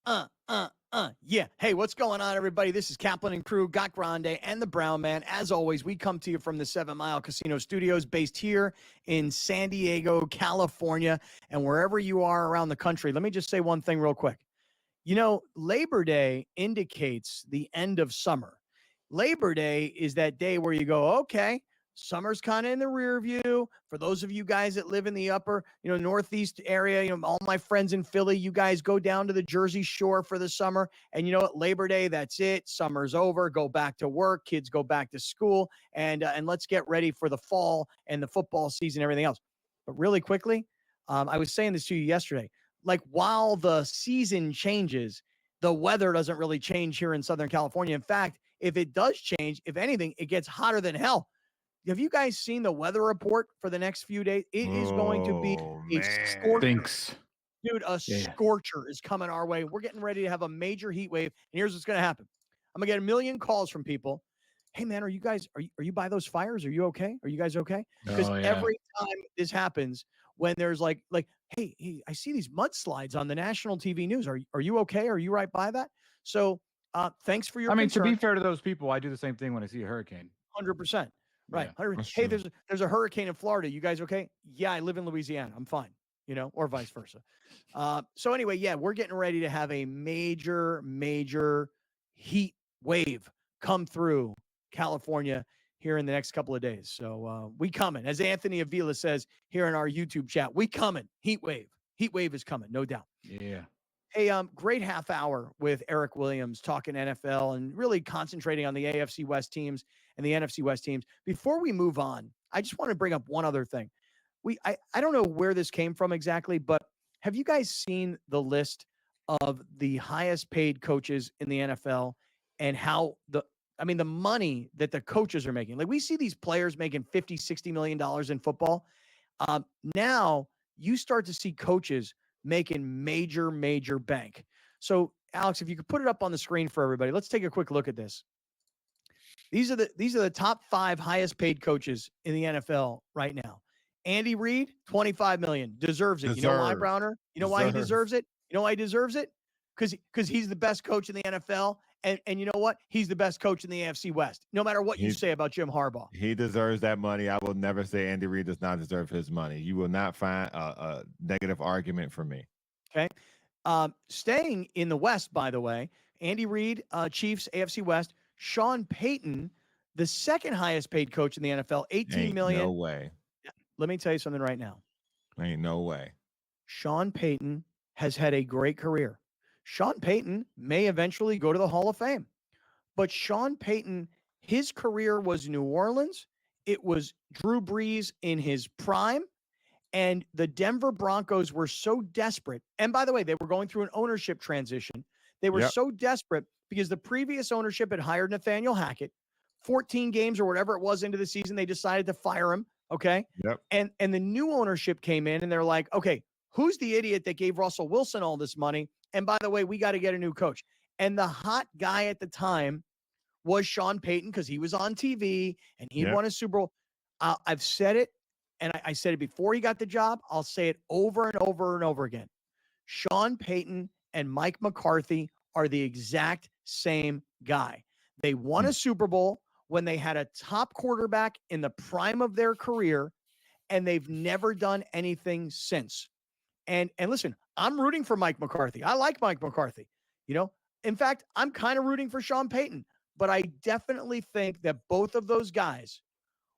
Yeah. Hey, what's going on, everybody? This is Kaplan and crew, Got Grande, and the Brown Man. As always, we come to you from the 7 Mile Casino Studios based here in San Diego, California, and wherever you are around the country. Let me just say one thing real quick. You know, Labor Day indicates the end of summer. Labor Day is that day where you go, okay, summer's kind of in the rear view. For those of you guys that live in the upper, northeast area, all my friends in Philly, you guys go down to the Jersey Shore for the summer. And you know what? Labor Day, that's it. Summer's over. Go back to work. Kids go back to school. And let's get ready for the fall and the football season and everything else. But really quickly, I was saying this to you yesterday. Like, while the season changes, the weather doesn't really change here in Southern California. In fact, if it does change, if anything, it gets hotter than hell. Have you guys seen the weather report for the next few days? It is going to be a scorcher. Dude, scorcher is coming our way. We're getting ready to have a major heat wave. And here's what's going to happen. I'm going to get a million calls from people. Hey, man, are you by those fires? Are you okay? Are you guys okay? Because every time this happens, when there's like, hey, I see these mudslides on the national TV news. Are you okay? Are you right by that? So thanks for your concern. To be fair to those people, I do the same thing when I see a hurricane. 100%. Right. Yeah, hey, there's a hurricane in Florida. You guys okay? Yeah, I live in Louisiana. I'm fine. Or vice versa. So anyway, yeah, we're getting ready to have a major heat wave come through California here in the next couple of days. So we coming. As Anthony Avila says here in our YouTube chat, we coming. Heat wave. Heat wave is coming, no doubt. Yeah. Hey, great half hour with Eric Williams talking NFL and really concentrating on the AFC West teams and the NFC West teams. Before we move on, I just want to bring up one other thing. I don't know where this came from exactly, but have you guys seen the list of the highest paid coaches in the NFL and how the money that the coaches are making? Like, we see these players making $50, $60 million in football. Now you start to see coaches making major bank. So, Alex, if you could put it up on the screen for everybody, let's take a quick look at this. These are the top 5 highest paid coaches in the NFL right now. Andy Reid, $25 million, deserves it. You know why, Browner? You know why he deserves it? You know why he deserves it? Because he's the best coach in the NFL, and you know what? He's the best coach in the AFC West. No matter what you say about Jim Harbaugh, he deserves that money. I will never say Andy Reid does not deserve his money. You will not find a negative argument from me. Okay. Staying in the West, by the way, Andy Reid, Chiefs, AFC West. Sean Payton, the second highest paid coach in the NFL, $18 million. No way. Let me tell you something right now. Ain't no way. Sean Payton has had a great career. Sean Payton may eventually go to the Hall of Fame. But Sean Payton, his career was New Orleans. It was Drew Brees in his prime. And the Denver Broncos were so desperate. And by the way, they were going through an ownership transition. They were so desperate because the previous ownership had hired Nathaniel Hackett. 14 games or whatever it was into the season, they decided to fire him. Okay. Yep. And the new ownership came in and they're like, okay, who's the idiot that gave Russell Wilson all this money? And by the way, we got to get a new coach. And the hot guy at the time was Sean Payton because he was on TV and he won a Super Bowl. I've said it, and I said it before he got the job. I'll say it over and over and over again. Sean Payton and Mike McCarthy are the exact same guy. They won a Super Bowl when they had a top quarterback in the prime of their career, and they've never done anything since. And listen, I'm rooting for Mike McCarthy. I like Mike McCarthy. In fact, I'm kind of rooting for Sean Payton, but I definitely think that both of those guys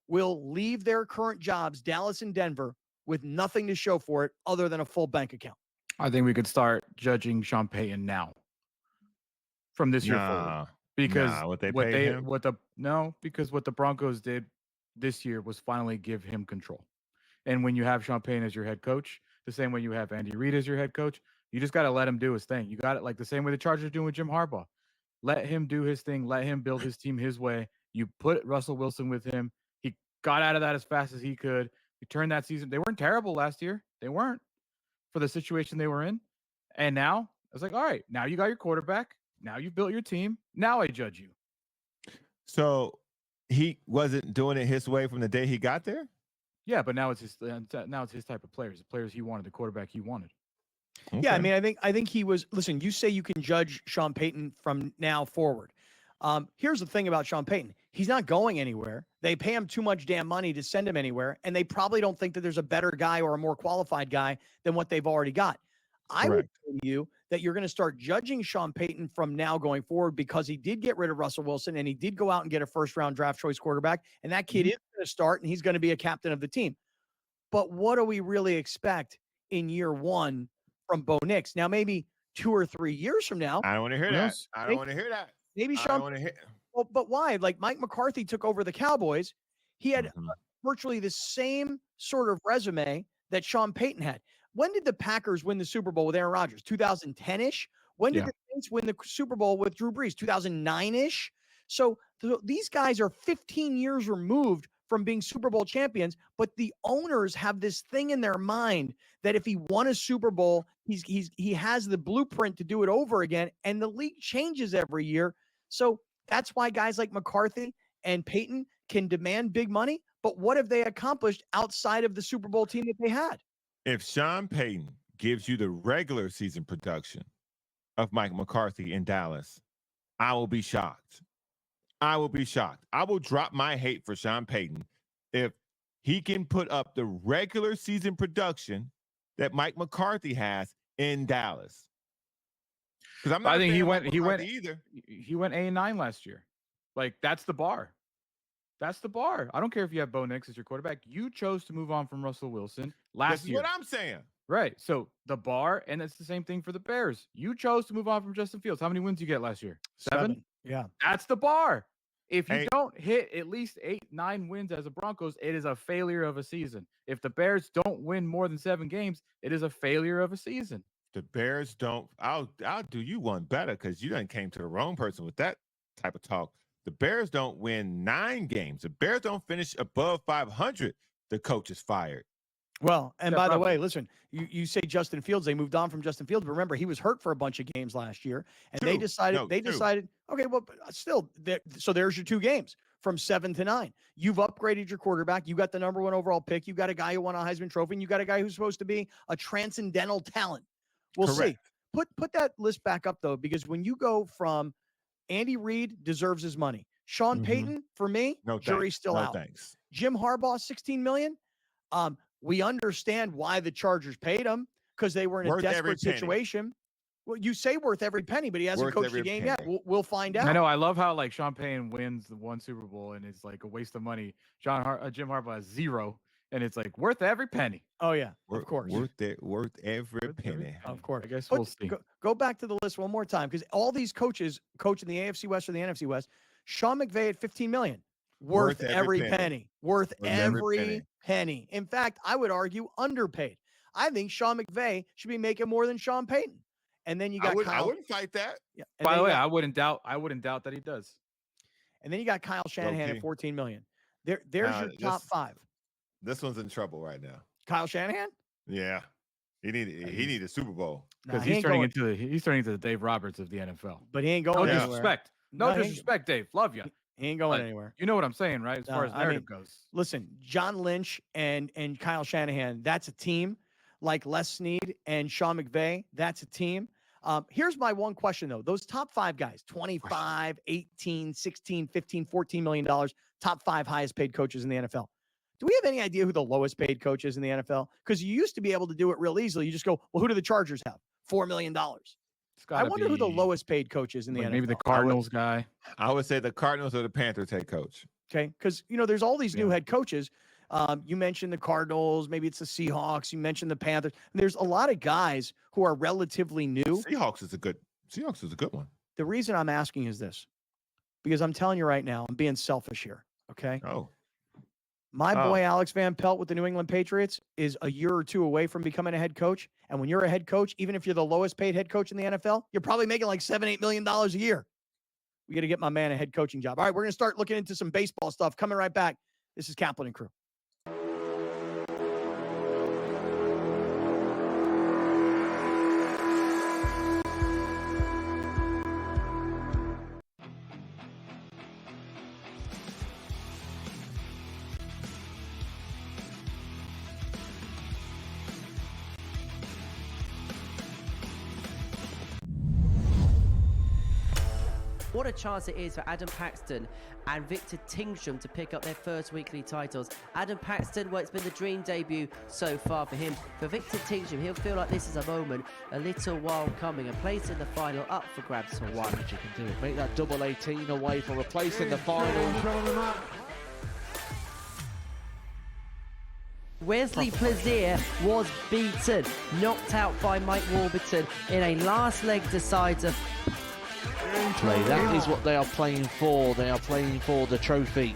will leave their current jobs, Dallas and Denver, with nothing to show for it other than a full bank account. I think we could start judging Sean Payton now from this year forward. Because because what the Broncos did this year was finally give him control. And when you have Sean Payton as your head coach, the same way you have Andy Reid as your head coach, you just got to let him do his thing. You got it like the same way the Chargers are doing with Jim Harbaugh. Let him do his thing. Let him build his team his way. You put Russell Wilson with him. He got out of that as fast as he could. He turned that season. They weren't terrible last year. They weren't for the situation they were in. And now it's like, all right, now you got your quarterback. Now you've built your team. Now I judge you. So he wasn't doing it his way from the day he got there? Yeah, but now it's his type of players. The players he wanted, the quarterback he wanted. Yeah, I Okay. mean, I think he was. Listen, you say you can judge Sean Payton from now forward. Here's the thing about Sean Payton: he's not going anywhere. They pay him too much damn money to send him anywhere, and they probably don't think that there's a better guy or a more qualified guy than what they've already got. I would Correct. say to you that you're going to start judging Sean Payton from now going forward because he did get rid of Russell Wilson and he did go out and get a first-round draft choice quarterback, and that kid Mhm. is going to start and he's going to be a captain of the team. But what do we really expect in year one from Bo Nix? Now, maybe 2 or 3 years from now, I don't want to hear Who that. knows? I don't maybe, want to hear that. maybe I don't Sean. want to hear. Well, but why? Like Mike McCarthy took over the Cowboys. He had Mhm. virtually the same sort of resume that Sean Payton had. When did the Packers win the Super Bowl with Aaron Rodgers? 2010-ish? When did Yeah. the Saints win the Super Bowl with Drew Brees? 2009-ish? So these guys are 15 years removed from being Super Bowl champions, but the owners have this thing in their mind that if he won a Super Bowl, he has the blueprint to do it over again, and the league changes every year. So that's why guys like McCarthy and Peyton can demand big money. But what have they accomplished outside of the Super Bowl team that they had? If Sean Payton gives you the regular season production of Mike McCarthy in Dallas, I will be shocked. I will be shocked. I will drop my hate for Sean Payton if he can put up the regular season production that Mike McCarthy has in Dallas. Because I'm not I a think fan he of Mike went he McCarthy went either. he went 8-9 last year. Like that's the bar. That's the bar. I don't care if you have Bo Nix as your quarterback. You chose to move on from Russell Wilson This last is year. what I'm saying. Right. So the bar, and it's the same thing for the Bears. You chose to move on from Justin Fields. How many wins you get last year? 7? Yeah. That's the bar. If you Hey. don't hit at least 8-9 wins as a Broncos, it is a failure of a season. If the Bears don't win more than 7 games, it is a failure of a season. The Bears don't. I'll do you one better because you done came to the wrong person with that type of talk. The Bears don't win 9 games. The Bears don't finish above 500. The coach is fired. Well, and Yeah, by the probably. way, listen, you say Justin Fields, they moved on from Justin Fields, but remember he was hurt for a bunch of games last year, and they Two. decided No, two. okay, well, but still, so there's your 2 games from 7 to 9. You've upgraded your quarterback. You got the number 1 overall pick. You got a guy who won a Heisman Trophy, and you got a guy who's supposed to be a transcendental talent. We'll see. Correct. Put that list back up though, because when you go from Andy Reid deserves his money, Sean Mhm. Payton, for me, No jury's thanks. still No out. thanks. Jim Harbaugh, $16 million. We understand why the Chargers paid him because they were in a Worth every desperate penny. situation. Well, you say worth every penny, but he hasn't Worth coached every the game yet. penny. We'll find out. I know. I love how like Sean Payton wins the 1 Super Bowl and it's like a waste of money. Jim Harbaugh has 0, and it's like worth every penny. Oh yeah, of course, Worth every penny. of course. I guess But we'll see. Go back to the list one more time because all these coaches coach in the AFC West or the NFC West. Sean McVay at $15 million, worth every penny. Worth every penny. In fact, I would argue underpaid. I think Sean McVay should be making more than Sean Payton. And then you got I Kyle. wouldn't fight that. Yeah, By the way, I wouldn't doubt that he does. and then you got Kyle Shanahan at $14 million. There's your top 5. This one's in trouble right now. Kyle Shanahan? Yeah. He need a Super Bowl. Nah, Because he he's ain't turning going- into the Dave Roberts of the NFL. But he ain't No going anywhere. disrespect. No No, he ain't- disrespect, Dave. Love you. He ain't going But anywhere. You know what I'm saying, right? As far as I narrative mean, goes. Listen, John Lynch and Kyle Shanahan, that's a team. Like Les Snead and Sean McVay, that's a team. Here's my one question, though. Those top 5 guys, 25, 18, 16, 15, $14 million, top 5 highest paid coaches in the NFL. Do we have any idea who the lowest paid coach is in the NFL? Because you used to be able to do it real easily. You just go, well, who do the Chargers have? $4 million. I wonder who the lowest paid coach is in the NFL. Maybe the Cardinals guy. I would say the Cardinals or the Panthers head coach. Okay, because there's all these new head coaches. You mentioned the Cardinals, maybe it's the Seahawks. You mentioned the Panthers. And there's a lot of guys who are relatively new. Seahawks is a good one. The reason I'm asking is this, because I'm telling you right now, I'm being selfish here. Okay. Oh. My boy Alex Van Pelt with the New England Patriots is a year or 2 away from becoming a head coach. And when you're a head coach, even if you're the lowest paid head coach in the NFL, you're probably making like $7-8 million a year. We got to get my man a head coaching job. All right, we're going to start looking into some baseball stuff. Coming right back. This is Kaplan and Crew. What a chance it is for Adam Paxton and Victor Tingsham to pick up their first weekly titles. Adam Paxton, well, it's been the dream debut so far for him. For Victor Tingsham, he'll feel like this is a moment a little while coming. A place in the final up for grabs. So Why did you can do it? Make that double 18 away for a place in the final. Wesley Plaisir was beaten, knocked out by Mike Warburton in a last leg decider. That is what they are playing for. They are playing for the trophy.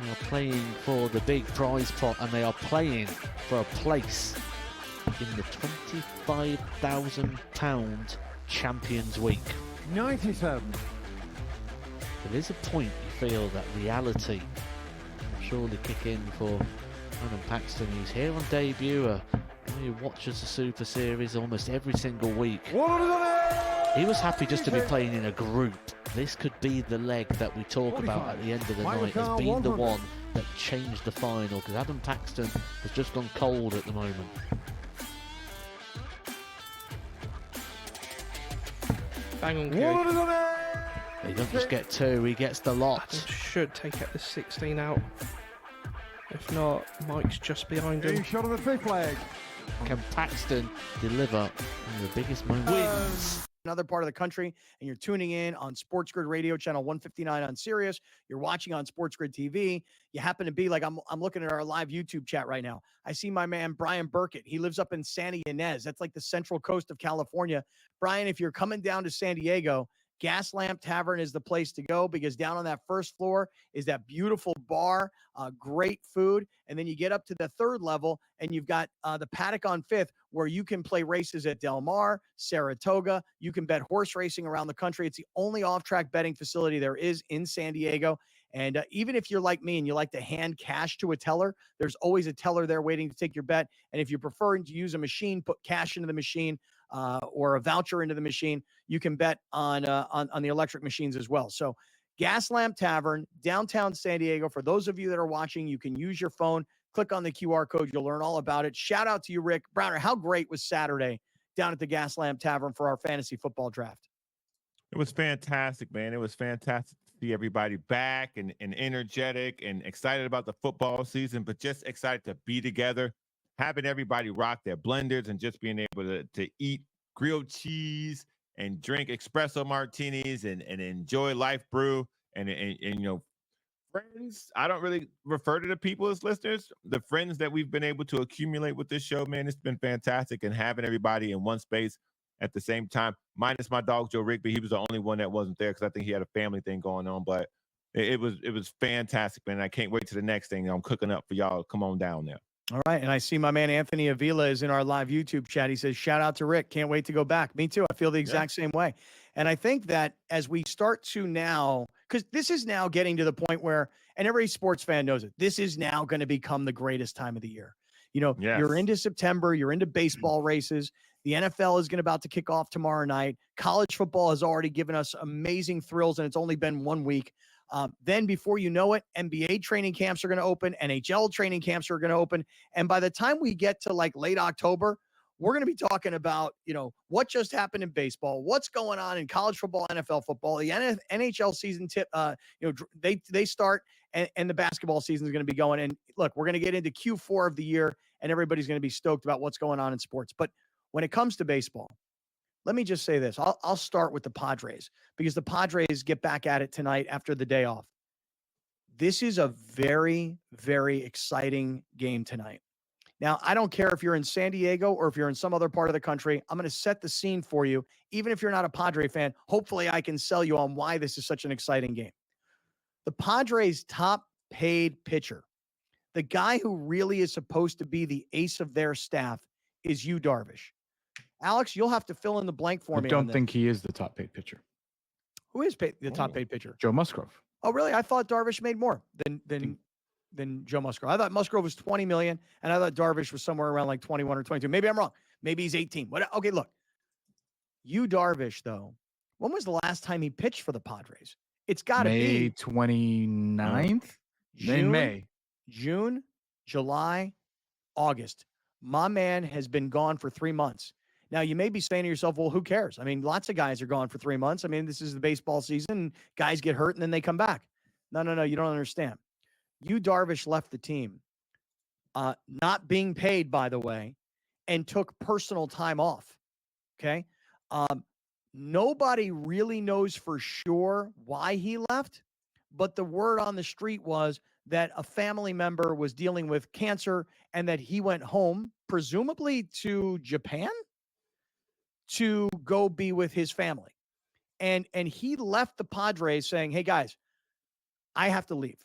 They are playing for the big prize pot, and they are playing for a place in the £25,000 Champions Week. 97. There is a point you feel that reality will surely kick in for Adam Paxton, who's here on debut, who watches the Super Series almost every single week. He was happy just to be playing in a group. This could be the leg that we talk about at the end of the night as being the one that changed the final, because Adam Paxton has just gone cold at the moment. Bang on, He doesn't just get two, he gets the lot. Should take out the 16 out. If not, Mike's just behind him. Shot on the fifth flag. Can Paxton deliver in the biggest moment? Wins. Another part of the country, and you're tuning in on SportsGrid Radio, channel 159 on Sirius. You're watching on SportsGrid TV. You happen to be like, I'm looking at our live YouTube chat right now. I see my man, Brian Burkett. He lives up in Santa Ynez. That's like the central coast of California. Brian, if you're coming down to San Diego, Gas Lamp Tavern is the place to go, because down on that first floor is that beautiful bar, great food. And then you get up to the third level and you've got the paddock on Fifth, where you can play races at Del Mar, Saratoga. You can bet horse racing around the country. It's the only off-track betting facility there is in San Diego. And even if you're like me and you like to hand cash to a teller, there's always a teller there waiting to take your bet. And if you prefer to use a machine, put cash into the machine, or a voucher into the machine, you can bet on the electric machines as well. So Gas Lamp Tavern, downtown San Diego. For those of you that are watching, you can use your phone, click on the QR code. You'll learn all about it. Shout out to you, Rick Browner. How great was Saturday down at the Gas Lamp Tavern for our fantasy football draft? It was fantastic, man. It was fantastic to see everybody back and energetic and excited about the football season, but just excited to be together, having everybody rock their blenders and just being able to eat grilled cheese and drink espresso martinis and enjoy Life Brew and you know, friends. I don't really refer to the people as listeners. The friends that we've been able to accumulate with this show, man, it's been fantastic, and having everybody in one space at the same time, minus my dog Joe Rigby. He was the only one that wasn't there because I think he had a family thing going on. But it was fantastic, man. I can't wait to the next thing I'm cooking up for y'all. Come on down there. All right. And I see my man Anthony Avila is in our live YouTube chat. He says, shout out to Rick. Can't wait to go back. Me too. I feel the exact same way. And I think that as we start to now, because this is now getting to the point where, and every sports fan knows it, this is now going to become the greatest time of the year. You know, you're into September, you're into baseball races. The NFL is about to kick off tomorrow night. College football has already given us amazing thrills, and it's only been 1 week. Then before you know it, NBA training camps are going to open, NHL training camps are going to open. And by the time we get to like late October, we're going to be talking about, you know, what just happened in baseball, what's going on in college football, NFL football, the NHL season they start, and the basketball season is going to be going. And look, we're going to get into Q4 of the year, and everybody's going to be stoked about what's going on in sports. But when it comes to baseball, let me just say this. I'll start with the Padres, because the Padres get back at it tonight after the day off. This is a very, very exciting game tonight. Now, I don't care if you're in San Diego or if you're in some other part of the country. I'm going to set the scene for you. Even if you're not a Padre fan, hopefully I can sell you on why this is such an exciting game. The Padres' top paid pitcher, the guy who really is supposed to be the ace of their staff, is Yu Darvish. Alex, you'll have to fill in the blank for me. I don't think he is the top paid pitcher. Who is the top paid pitcher? Joe Musgrove. Oh, really? I thought Darvish made more than Joe Musgrove. I thought Musgrove was $20 million, and I thought Darvish was somewhere around like 21 or 22. Maybe I'm wrong. Maybe he's 18. Okay, look. Yu Darvish, though, when was the last time he pitched for the Padres? It's got to be May 29th. In May. June, July, August. My man has been gone for 3 months. Now, you may be saying to yourself, well, who cares? I mean, lots of guys are gone for 3 months. I mean, this is the baseball season. Guys get hurt and then they come back. No, you don't understand. Darvish left the team, not being paid, by the way, and took personal time off. Okay. Nobody really knows for sure why he left, but the word on the street was that a family member was dealing with cancer and that he went home, presumably to Japan, to go be with his family. And he left the Padres saying, hey, guys, I have to leave.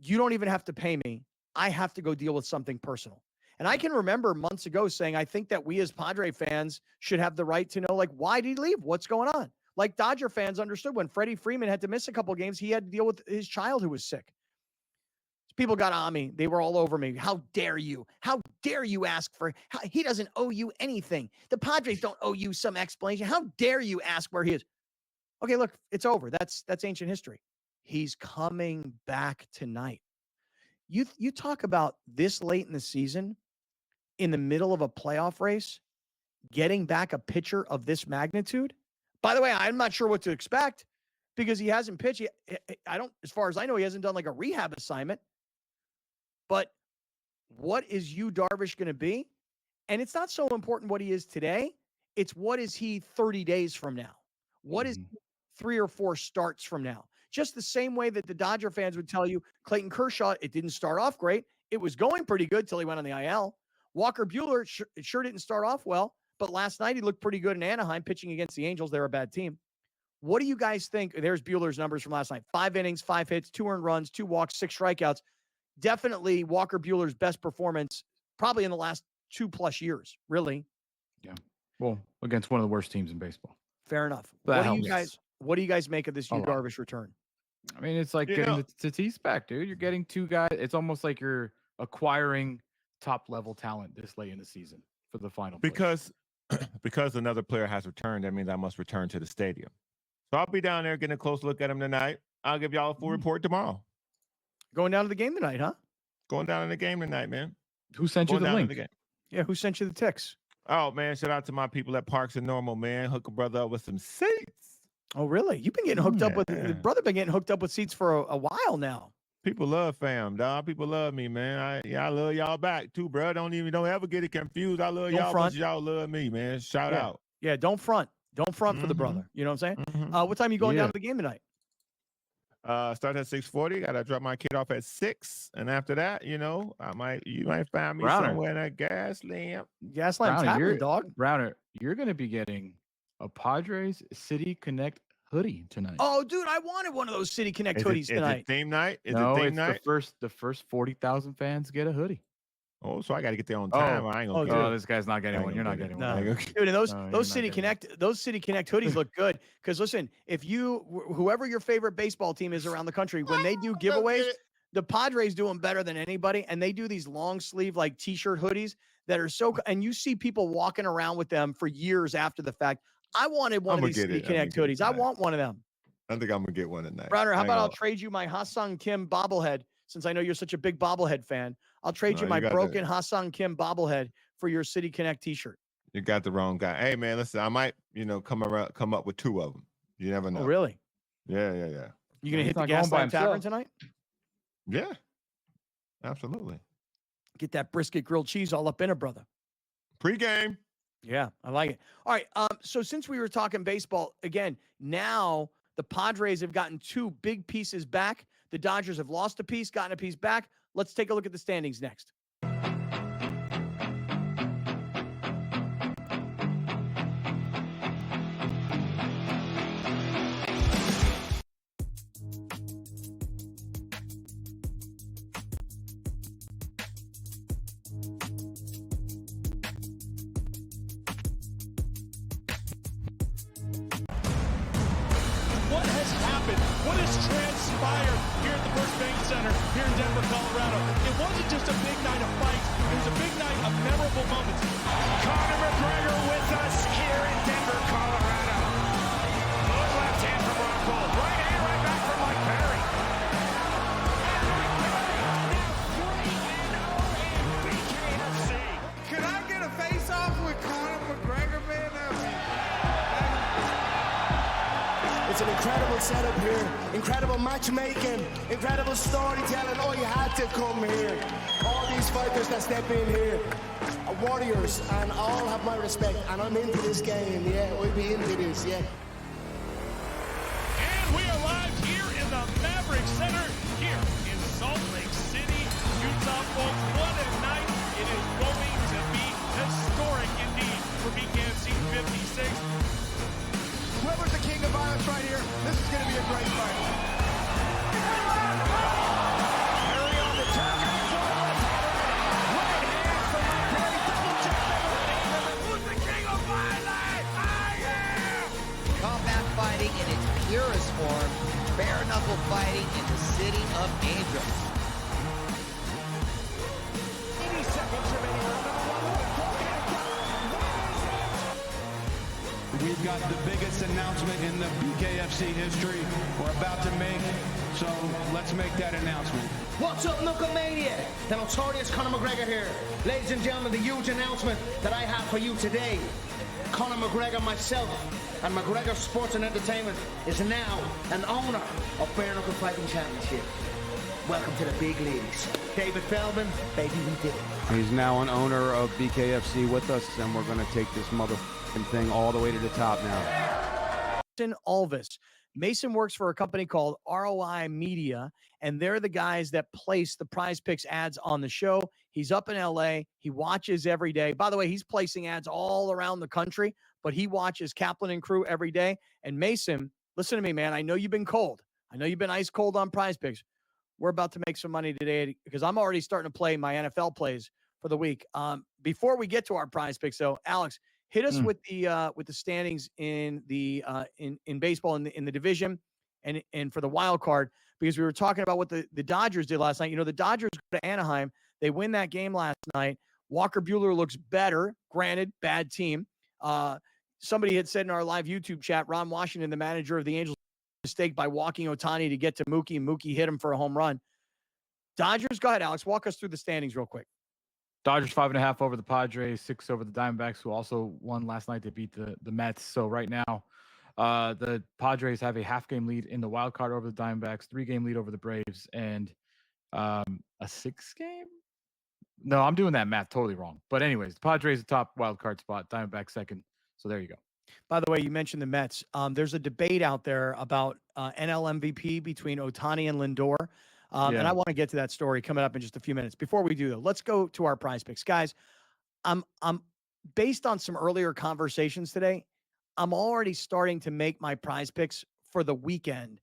You don't even have to pay me. I have to go deal with something personal. And I can remember months ago saying, I think that we as Padre fans should have the right to know, like, why did he leave? What's going on? Like Dodger fans understood when Freddie Freeman had to miss a couple of games, he had to deal with his child who was sick. People got on me. They were all over me. How dare you? How dare you ask for, he doesn't owe you anything. The Padres don't owe you some explanation. How dare you ask where he is? Okay, look, it's over. That's ancient history. He's coming back tonight. You talk about this late in the season, in the middle of a playoff race, getting back a pitcher of this magnitude. By the way, I'm not sure what to expect because he hasn't pitched. As far as I know, he hasn't done like a rehab assignment. But what is Darvish going to be? And it's not so important what he is today. It's what is he 30 days from now? What is 3 or 4 starts from now? Just the same way that the Dodger fans would tell you, Clayton Kershaw, it didn't start off great. It was going pretty good till he went on the IL. Walker Buehler sure didn't start off well, but last night he looked pretty good in Anaheim pitching against the Angels. They're a bad team. What do you guys think? There's Buehler's numbers from last night. 5 innings, 5 hits, 2 earned runs, 2 walks, 6 strikeouts. Definitely Walker Buehler's best performance probably in the last 2+ years, really. Yeah. Well, against one of the worst teams in baseball. Fair enough. That What do you guys make of this Darvish return? I mean, it's like getting the Tatis back, dude. You're getting 2 guys. It's almost like you're acquiring top-level talent this late in the season for the final. Because another player has returned, that means I must return to the stadium. So I'll be down there getting a close look at him tonight. I'll give y'all a full report tomorrow. Going down to the game tonight, huh? Going down to the game tonight, man. Who sent you the link? Yeah, who sent you the text? Oh, man, shout out to my people at Parks and Normal, man. Hook a brother up with some seats. Oh, really? You've been getting hooked up with the brother. Been getting hooked up with seats for a while now. People love fam, dog. People love me, man. I love y'all back too, bro. Don't ever get it confused. I love y'all, but y'all love me, man. Shout out. Yeah, don't front. Don't front for the brother. You know what I'm saying? What time are you going down to the game tonight? Start at 6:40. Gotta drop my kid off at 6, and after that, you might find me somewhere in that gas lamp. Gas lamp's happening, dog. Browner, you're gonna be getting a Padres City Connect hoodie tonight. Oh, dude, I wanted one of those City Connect hoodies tonight. Is it theme night? The first 40,000 fans get a hoodie. Oh, so I got to get there on time. I ain't gonna this guy's not getting one. You're not getting one. Dude, and those City Connect hoodies look good because listen, if whoever your favorite baseball team is around the country, when they do giveaways, the Padres do them better than anybody, and they do these long sleeve like t-shirt hoodies that are and you see people walking around with them for years after the fact. I wanted one of these City Connect hoodies. I want one of them. I think I'm gonna get one tonight. Browner, how about I'll trade you my Ha-Sung Kim bobblehead? Since I know you're such a big bobblehead fan, I'll trade you my broken Ha-Sung Kim bobblehead for your City Connect t-shirt. You got the wrong guy. Hey man, listen, I might, come up with 2 of them. You never know. Oh, really? Yeah. You gonna hit the Gaslamp Tavern tonight? Yeah, absolutely. Get that brisket grilled cheese all up in it, brother. Pre-game. Yeah, I like it. All right. So since we were talking baseball again, now the Padres have gotten 2 big pieces back. The Dodgers have lost a piece, gotten a piece back. Let's take a look at the standings next. What has happened? What has transpired here at the First Bank Center here in Denver, Colorado? It wasn't just a big night of fights. It was a big night of memorable moments. Conor McGregor with us here in Denver, Colorado. Good left hand from Rockhold. Right hand right back from Mike Perry. Now 3-0 in BKFC. Could I get a face-off with Conor McGregor, man? It's an incredible setup here, incredible matchmaking, incredible storytelling. Oh, you had to come here. All these fighters that step in here are warriors, and all have my respect. And I'm into this game, yeah. We'll be into this, yeah. And we are live here in the Maverick Center here in Salt Lake City, Utah, folks. What a night it is going to be. Historic indeed for BKFC 56. Whoever's the king of violence right here, this is going to be a great fight. Harry on the turn. Right hand from my Perry. Double jab. Who's the king of violence? I am! Combat fighting in its purest form. Bare knuckle fighting in the city of angels. 80 seconds remaining. We've got the biggest announcement in the BKFC history we're about to make, so let's make that announcement. What's up, Knucklemania? The notorious Conor McGregor here. Ladies and gentlemen, the huge announcement that I have for you today. Conor McGregor, myself, and McGregor Sports and Entertainment is now an owner of Bare Knuckle Fighting Championship. Welcome to the big leagues. David Feldman, baby, we did it. He's now an owner of BKFC with us, and we're going to take this motherfucking thing all the way to the top now. Mason Alvis. Mason works for a company called ROI Media, and they're the guys that place the Prize Picks ads on the show. He's up in LA. He watches every day. By the way, he's placing ads all around the country, but he watches Kaplan and Crew every day. And Mason, listen to me, man. I know you've been cold. I know you've been ice cold on Prize Picks. We're about to make some money today because I'm already starting to play my NFL plays for the week. Before we get to our Prize Picks, though, Alex, hit us with the standings in the in baseball in the division and for the wild card, because we were talking about what the Dodgers did last night. You know, the Dodgers go to Anaheim. They win that game last night. Walker Buehler looks better. Granted, bad team. Somebody had said in our live YouTube chat, Ron Washington, the manager of the Angels, mistake by walking Ohtani to get to Mookie. Mookie hit him for a home run. Dodgers, go ahead, Alex. Walk us through the standings real quick. Dodgers 5.5 over the Padres, 6 over the Diamondbacks, who also won last night. They beat the Mets. So right now, the Padres have a half-game lead in the wild card over the Diamondbacks, 3-game lead over the Braves, and a 6-game? No, I'm doing that math totally wrong. But anyways, the Padres the top wild card spot, Diamondbacks second. So there you go. By the way, you mentioned the Mets. There's a debate out there about NL MVP between Ohtani and Lindor. And I want to get to that story coming up in just a few minutes. Before we do, though, let's go to our Prize Picks. Guys, I'm based on some earlier conversations today, I'm already starting to make my Prize Picks for the weekend.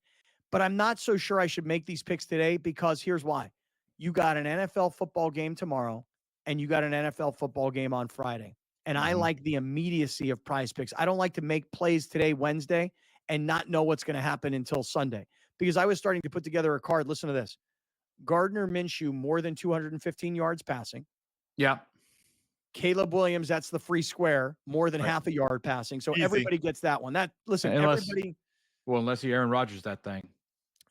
But I'm not so sure I should make these picks today because here's why. You got an NFL football game tomorrow, and you got an NFL football game on Friday. And I like the immediacy of Prize Picks. I don't like to make plays today, Wednesday, and not know what's going to happen until Sunday. Because I was starting to put together a card. Listen to this. Gardner Minshew, more than 215 yards passing. Yeah. Caleb Williams, that's the free square, more than half a yard passing. So everybody gets that one. Everybody. Well, unless you Aaron Rodgers that thing.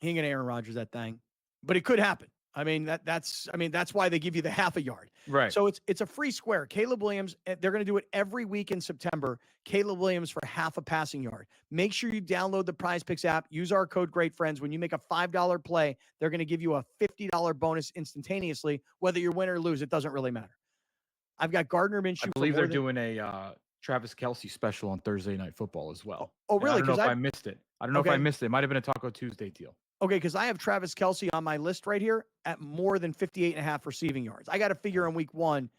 He ain't gonna Aaron Rodgers that thing. But it could happen. That's why they give you the half a yard. Right. So it's a free square. Caleb Williams, they're going to do it every week in September. Caleb Williams for half a passing yard. Make sure you download the Prize Picks app. Use our code GreatFriends. When you make a $5 play, they're going to give you a $50 bonus instantaneously. Whether you win or lose, it doesn't really matter. I've got Gardner Minshew. I believe they're doing a Travis Kelce special on Thursday Night Football as well. Oh, really? I don't know if I missed it. I don't know if I missed it. It might have been a Taco Tuesday deal. Okay, because I have Travis Kelce on my list right here at more than 58.5 receiving yards. I got to figure in week one,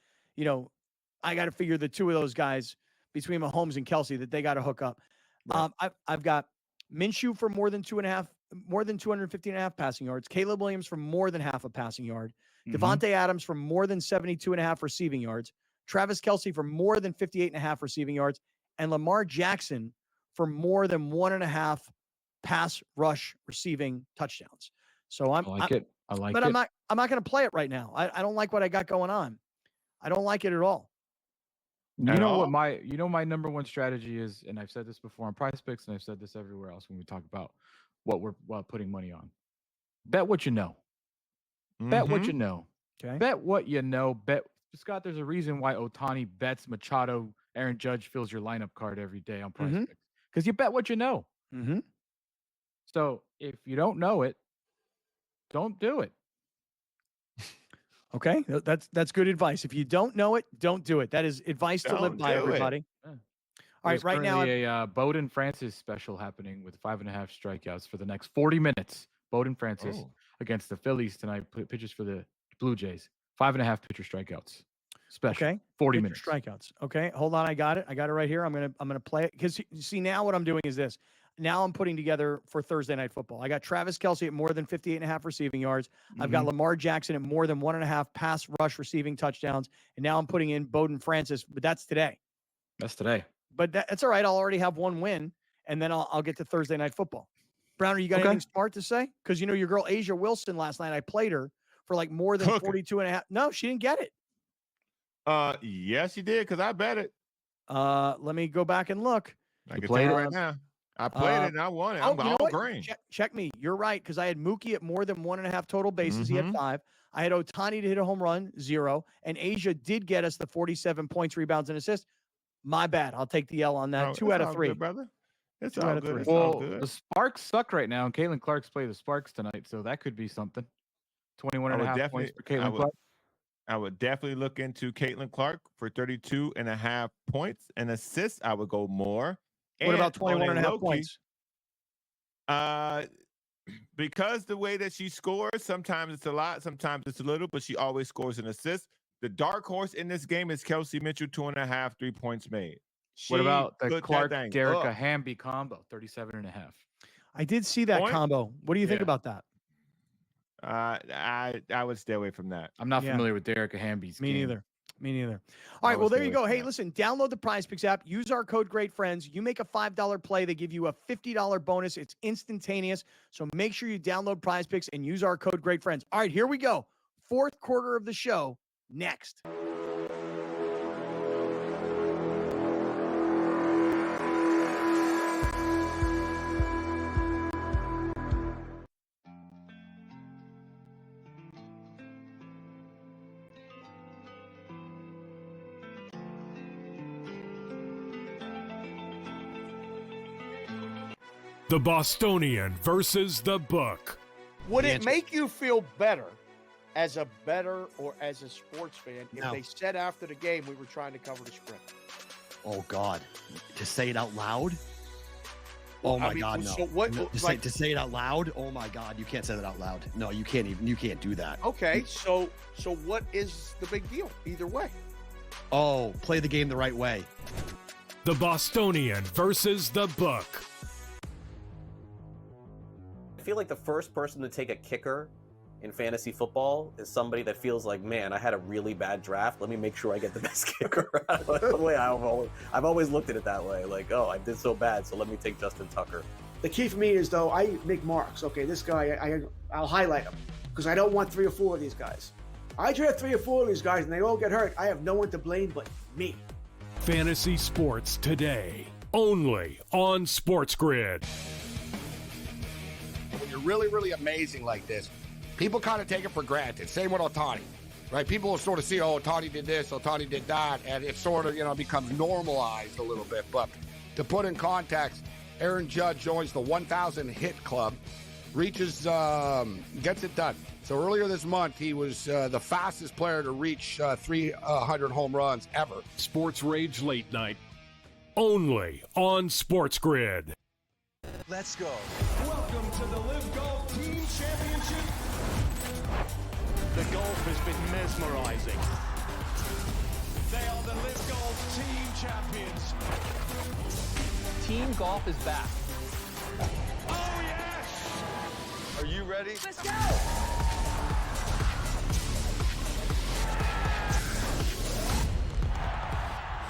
I got to figure the two of those guys between Mahomes and Kelce that they got to hook up. Right. I've got Minshew for more than 215.5 passing yards. Caleb Williams for more than half a passing yard. Devontae Adams for more than 72.5 receiving yards. Travis Kelce for more than 58.5 receiving yards. And Lamar Jackson for more than 1.5 pass rush receiving touchdowns. So I like it. But I'm not going to play it right now. I don't like what I got going on. I don't like it at all. You know what my number one strategy is, and I've said this before on Prize Picks, and I've said this everywhere else when we talk about what we're putting money on. Bet what you know. Bet what you know. Okay. Bet what you know. Bet, Scott, there's a reason why Ohtani bets Machado, Aaron Judge fills your lineup card every day on Prize Picks. Because you bet what you know. So if you don't know it, don't do it. Okay, that's good advice. If you don't know it, don't do it. That is advice to live Don't by, do it. everybody. Yeah. All right, There's right now, currently a Bowden Francis special happening with 5.5 strikeouts for the next 40 minutes. Bowden Francis against the Phillies tonight. Pitches for the Blue Jays. 5.5 pitcher strikeouts. Special. Okay, 40 pitcher minutes. strikeouts. Okay, hold on, I got it right here. I'm gonna play it because see now what I'm doing is this. Now I'm putting together for Thursday Night Football. I got Travis Kelce at more than 58.5 receiving yards. I've got Lamar Jackson at more than 1.5 pass rush receiving touchdowns. And now I'm putting in Bowden Francis, but that's today. That's today. But that's all right. I'll already have one win, and then I'll get to Thursday Night Football. Browner, you got anything smart to say? Because, you know, your girl Asia Wilson last night, I played her for like more than 42.5. No, she didn't get it. Yes, she did, because I bet it. Let me go back and look. I can tell you right now. I played it and I won it. I'm all green. Check me. You're right, because I had Mookie at more than 1.5 total bases. He had 5. I had Ohtani to hit a home run, 0. And Asia did get us the 47 points, rebounds, and assists. My bad. I'll take the L on that. 2 out of 3. Good, brother. It's 2 all out of good. 3. It's all Well, good. the Sparks suck right now, and Caitlin Clark's play the Sparks tonight, so that could be something. 21.5 points for Caitlin Clark. I would definitely look into Caitlin Clark for 32.5 points and assists. I would go more. What about 21.5 points? Because the way that she scores, sometimes it's a lot, sometimes it's a little, but she always scores an assist. The dark horse in this game is Kelsey Mitchell, 2.5 3-points made. What about the Clark-Derica Hamby combo, 37.5? I did see that combo. What do you think about that? I would stay away from that. I'm not familiar with Derica Hamby's Me game. neither. Me neither. All right, well, there you go. Hey, listen, download the Prize Picks app. Use our code GREATFRIENDS. You make a $5 play, they give you a $50 bonus. It's instantaneous. So make sure you download Prize Picks and use our code GREATFRIENDS. All right, here we go. Fourth quarter of the show next. The Bostonian versus the Book. Would it make you feel better as a bettor or as a sports fan if they said after the game we were trying to cover the spread? Oh God, to say it out loud? Oh my God, no. So what? To say it out loud? Oh my God, you can't say that out loud. No, you can't even. You can't do that. Okay, so what is the big deal? Either way. Oh, play the game the right way. The Bostonian versus the Book. I feel like the first person to take a kicker in fantasy football is somebody that feels like, man, I had a really bad draft. Let me make sure I get the best kicker. The way I've always looked at it that way. Like, oh, I did so bad, so let me take Justin Tucker. The key for me is, though, I make marks. Okay, this guy, I'll highlight him because I don't want 3 or 4 of these guys. I draft 3 or 4 of these guys and they all get hurt. I have no one to blame but me. Fantasy sports today, only on SportsGrid. When you're really, really amazing like this, people kind of take it for granted. Same with Ohtani, right? People will sort of see, oh, Ohtani did this, Ohtani did that, and it sort of, becomes normalized a little bit. But to put in context, Aaron Judge joins the 1,000 hit club, reaches, gets it done. So earlier this month, he was the fastest player to reach 300 home runs ever. Sports Rage Late Night, only on SportsGrid. Let's go. Welcome to the Live Golf Team Championship. The golf has been mesmerizing. They are the Live Golf Team Champions. Team golf is back. Oh, yes! Are you ready? Let's go!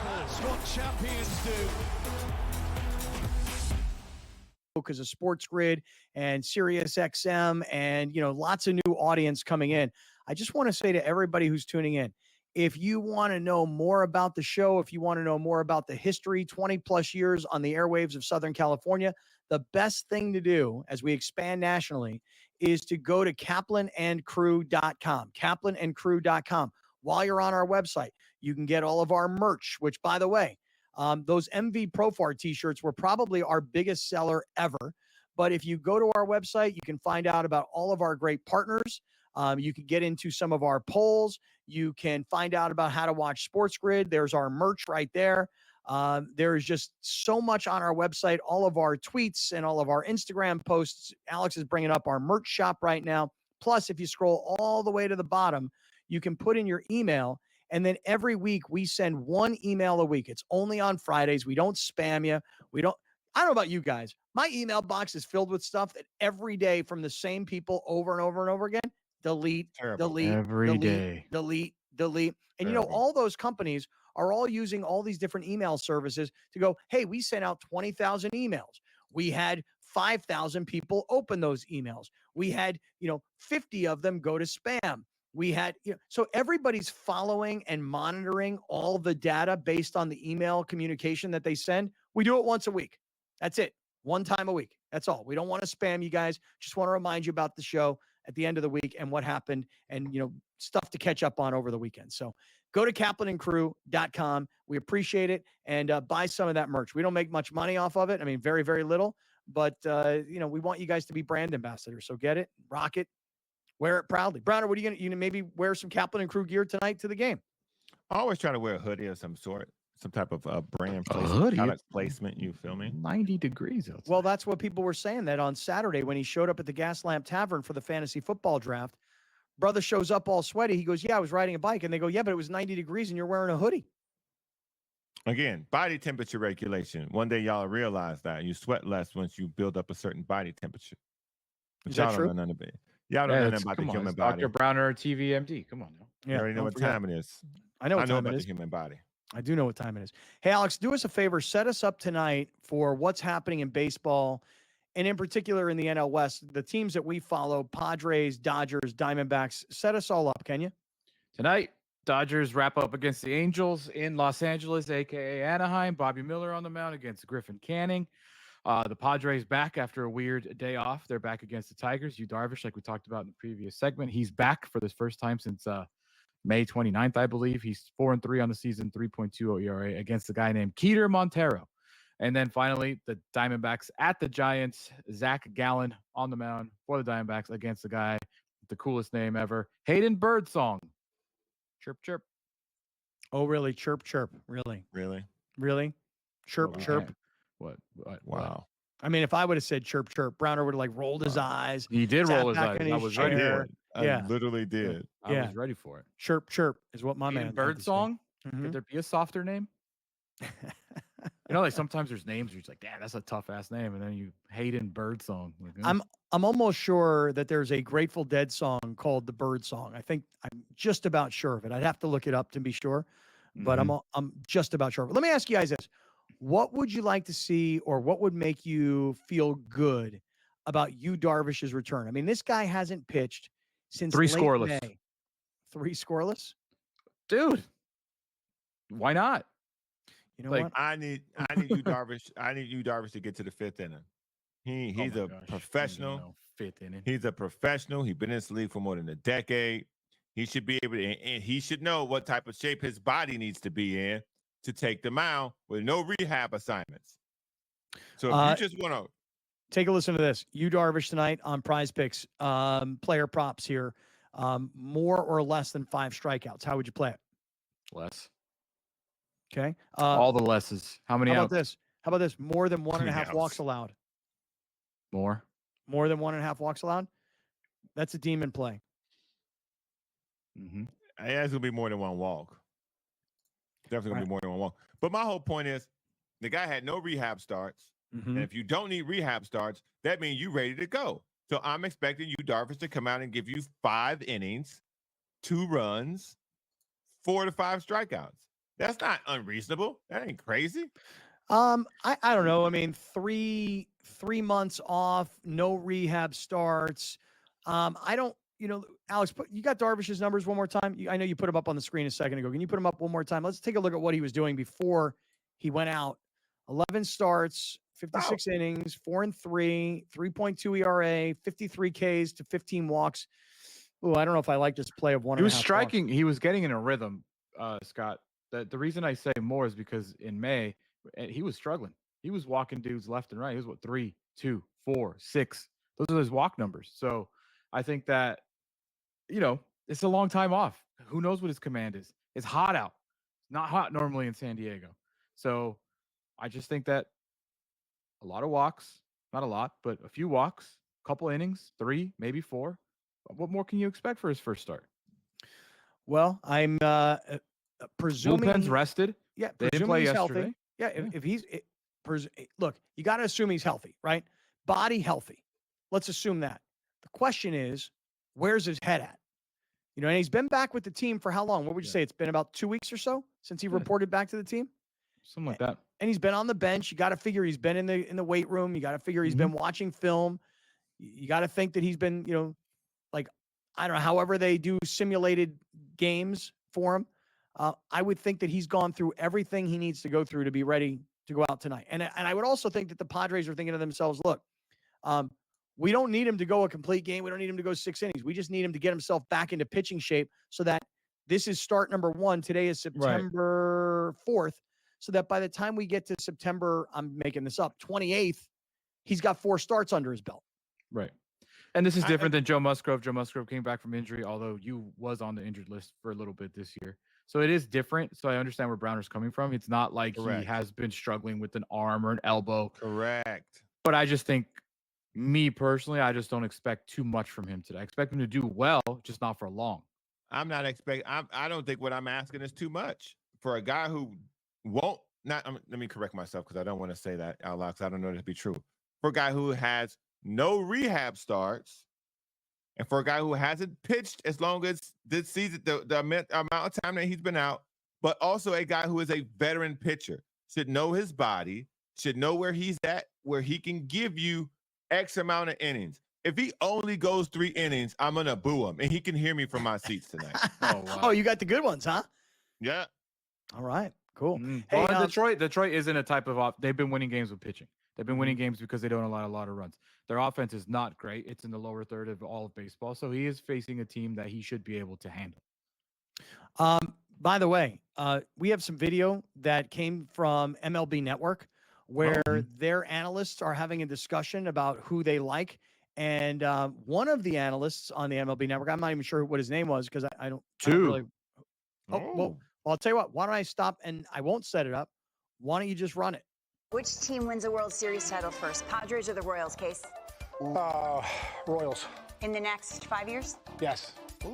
That's what champions do. Because of SportsGrid and Sirius XM and, lots of new audience coming in. I just want to say to everybody who's tuning in, if you want to know more about the show, if you want to know more about the history, 20 plus years on the airwaves of Southern California, the best thing to do as we expand nationally is to go to kaplanandcrew.com, kaplanandcrew.com. While you're on our website, you can get all of our merch, which, by the way, those MV Profar t-shirts were probably our biggest seller ever. But if you go to our website, you can find out about all of our great partners. You can get into some of our polls. You can find out about how to watch SportsGrid. There's our merch right there. There is just so much on our website, all of our tweets and all of our Instagram posts. Alex is bringing up our merch shop right now. Plus, if you scroll all the way to the bottom, you can put in your email. And then every week we send one email a week. It's only on Fridays. We don't spam you. I don't know about you guys. My email box is filled with stuff that every day from the same people over and over and over again. Delete, delete, Every delete, day. delete. And all those companies are all using all these different email services to go, hey, we sent out 20,000 emails. We had 5,000 people open those emails. We had, 50 of them go to spam. We had, so everybody's following and monitoring all the data based on the email communication that they send. We do it once a week. That's it. One time a week. That's all. We don't want to spam you guys. Just want to remind you about the show at the end of the week and what happened and, stuff to catch up on over the weekend. So go to kaplanandcrew.com. We appreciate it. And buy some of that merch. We don't make much money off of it. I mean, very, very little. But, we want you guys to be brand ambassadors. So get it, rock it, wear it proudly. Browner, what are you going to maybe wear some Kaplan and Crew gear tonight to the game? I always try to wear a hoodie of some sort. Some type of brand placement, hoodie? product placement, you feel me? 90 degrees outside. Well, that's what people were saying that on Saturday when he showed up at the Gaslamp Tavern for the fantasy football draft. Brother shows up all sweaty. He goes, yeah, I was riding a bike. And they go, yeah, but it was 90 degrees and you're wearing a hoodie. Again, body temperature regulation. One day y'all realize that you sweat less once you build up a certain body temperature. But Is that y'all true? don't know nothing about it. Y'all don't know nothing about the human body. Dr. Browner, TVMD. Come on now. You already know what time it is. I know what time about it is. the human body. I do know what time it is. Hey, Alex, do us a favor. Set us up tonight for what's happening in baseball, and in particular in the NL West, the teams that we follow, Padres, Dodgers, Diamondbacks. Set us all up, can you? Tonight, Dodgers wrap up against the Angels in Los Angeles, a.k.a. Anaheim. Bobby Miller on the mound against Griffin Canning. The Padres back after a weird day off. They're back against the Tigers. Darvish, like we talked about in the previous segment. He's back for the first time since May 29th, I believe. He's 4-3 on the season, 3.20 ERA against a guy named Keter Montero. And then finally, the Diamondbacks at the Giants. Zach Gallen on the mound for the Diamondbacks against the guy with the coolest name ever, Hayden Birdsong. Chirp, chirp. Oh, really? Chirp, chirp. Really? Really? Chirp, chirp. What? Wow. I mean, if I would have said chirp, chirp, Browner would have rolled his eyes. He did sat roll his back eyes. in I his was ready chair. for it. I literally did. I was ready for it. Chirp, chirp is what my Hayden man. Birdsong? Mhm. Could there be a softer name? Like sometimes there's names where you're like, damn, that's a tough ass name. And then you Hayden Birdsong. Like, I'm almost sure that there's a Grateful Dead song called The Bird Song. I'm just about sure of it. I'd have to look it up to be sure, but I'm just about sure. Let me ask you guys this. What would you like to see, or what would make you feel good about Darvish's return? I mean, this guy hasn't pitched since 3 late scoreless. May. 3 scoreless? Dude, why not? You know Like what? I need you, Darvish. I need you, Darvish, to get to the 5th inning. He's a professional. 5th inning. He's a professional. He's been in this league for more than a decade. He should be able to, and he should know what type of shape his body needs to be in to take the mound with no rehab assignments. So if you just want to take a listen to this, Darvish tonight on Prize Picks, player props here, more or less than 5 strikeouts. How would you play it? Less. Okay. All the lesses. How many How outs? about this? How about this? More than one and a many half outs? walks allowed. More than 1.5 walks allowed. That's a demon play. Mm-hmm. It's gonna be more than one walk. Definitely gonna be more than one walk. But my whole point is, the guy had no rehab starts, and if you don't need rehab starts, that means you ready to go. So I'm expecting Darvish to come out and give you 5 innings, 2 runs, 4 to 5 strikeouts. That's not unreasonable. That ain't crazy. I don't know. I mean, three months off, no rehab starts. I don't. Alex, you got Darvish's numbers one more time. I know you put them up on the screen a second ago. Can you put them up one more time? Let's take a look at what he was doing before he went out. 11 starts, 56 innings, 4-3, 3.2 ERA, 53 Ks to 15 walks. Oh, I don't know if I like this play of 1.5. He was striking. He was getting in a rhythm, Scott. The reason I say more is because in May, he was struggling. He was walking dudes left and right. He was 3, 2, 4, 6. Those are his walk numbers. So I think that, it's a long time off. Who knows what his command is? It's hot out. It's not hot normally in San Diego. So I just think that a lot of walks, not a lot, but a few walks, couple innings, 3, maybe 4. What more can you expect for his first start? Well, I'm presuming Bullpen's rested. Yeah, They didn't play he's yesterday. healthy. Yeah, if he's look, you got to assume he's healthy, right? Body healthy. Let's assume that. The question is, where's his head at? And he's been back with the team for how long? What would you say? It's been about 2 weeks or so since he reported back to the team? Something like that. And he's been on the bench. You got to figure he's been in the weight room. You got to figure he's been watching film. You got to think that he's been, like, I don't know, however they do simulated games for him. I would think that he's gone through everything he needs to go through to be ready to go out tonight. And I would also think that the Padres are thinking to themselves, look, we don't need him to go a complete game. We don't need him to go 6 innings. We just need him to get himself back into pitching shape so that this is start number 1. Today is September 4th. So that by the time we get to September, I'm making this up, 28th, he's got 4 starts under his belt. Right. And this is different than Joe Musgrove. Joe Musgrove came back from injury, although you was on the injured list for a little bit this year. So it is different. So I understand where Browner's coming from. It's not like he has been struggling with an arm or an elbow. Correct. But I just think, me personally, I just don't expect too much from him today. I expect him to do well, just not for long. I'm not expecting. I don't think what I'm asking is too much for a guy who won't. Let me correct myself because I don't want to say that out loud because I don't know that to be true. For a guy who has no rehab starts, and for a guy who hasn't pitched as long as this season, the amount of time that he's been out, but also a guy who is a veteran pitcher, should know his body, should know where he's at, where he can give you X amount of innings. If he only goes 3 innings, I'm going to boo him, and he can hear me from my seats tonight. Oh, wow. Oh, you got the good ones, huh? Yeah. All right, cool. Hey, Detroit isn't a type of off. They've been winning games with pitching. They've been winning games because they don't allow a lot of runs. Their offense is not great. It's in the lower third of all of baseball. So he is facing a team that he should be able to handle. By the way, we have some video that came from MLB Network where their analysts are having a discussion about who they like. And one of the analysts on the MLB Network, I'm not even sure what his name was because I don't really. Well, I'll tell you what. Why don't I stop and I won't set it up. Why don't you just run it? Which team wins a World Series title first, Padres or the Royals, Case? Royals. In the next 5 years? Yes. I'm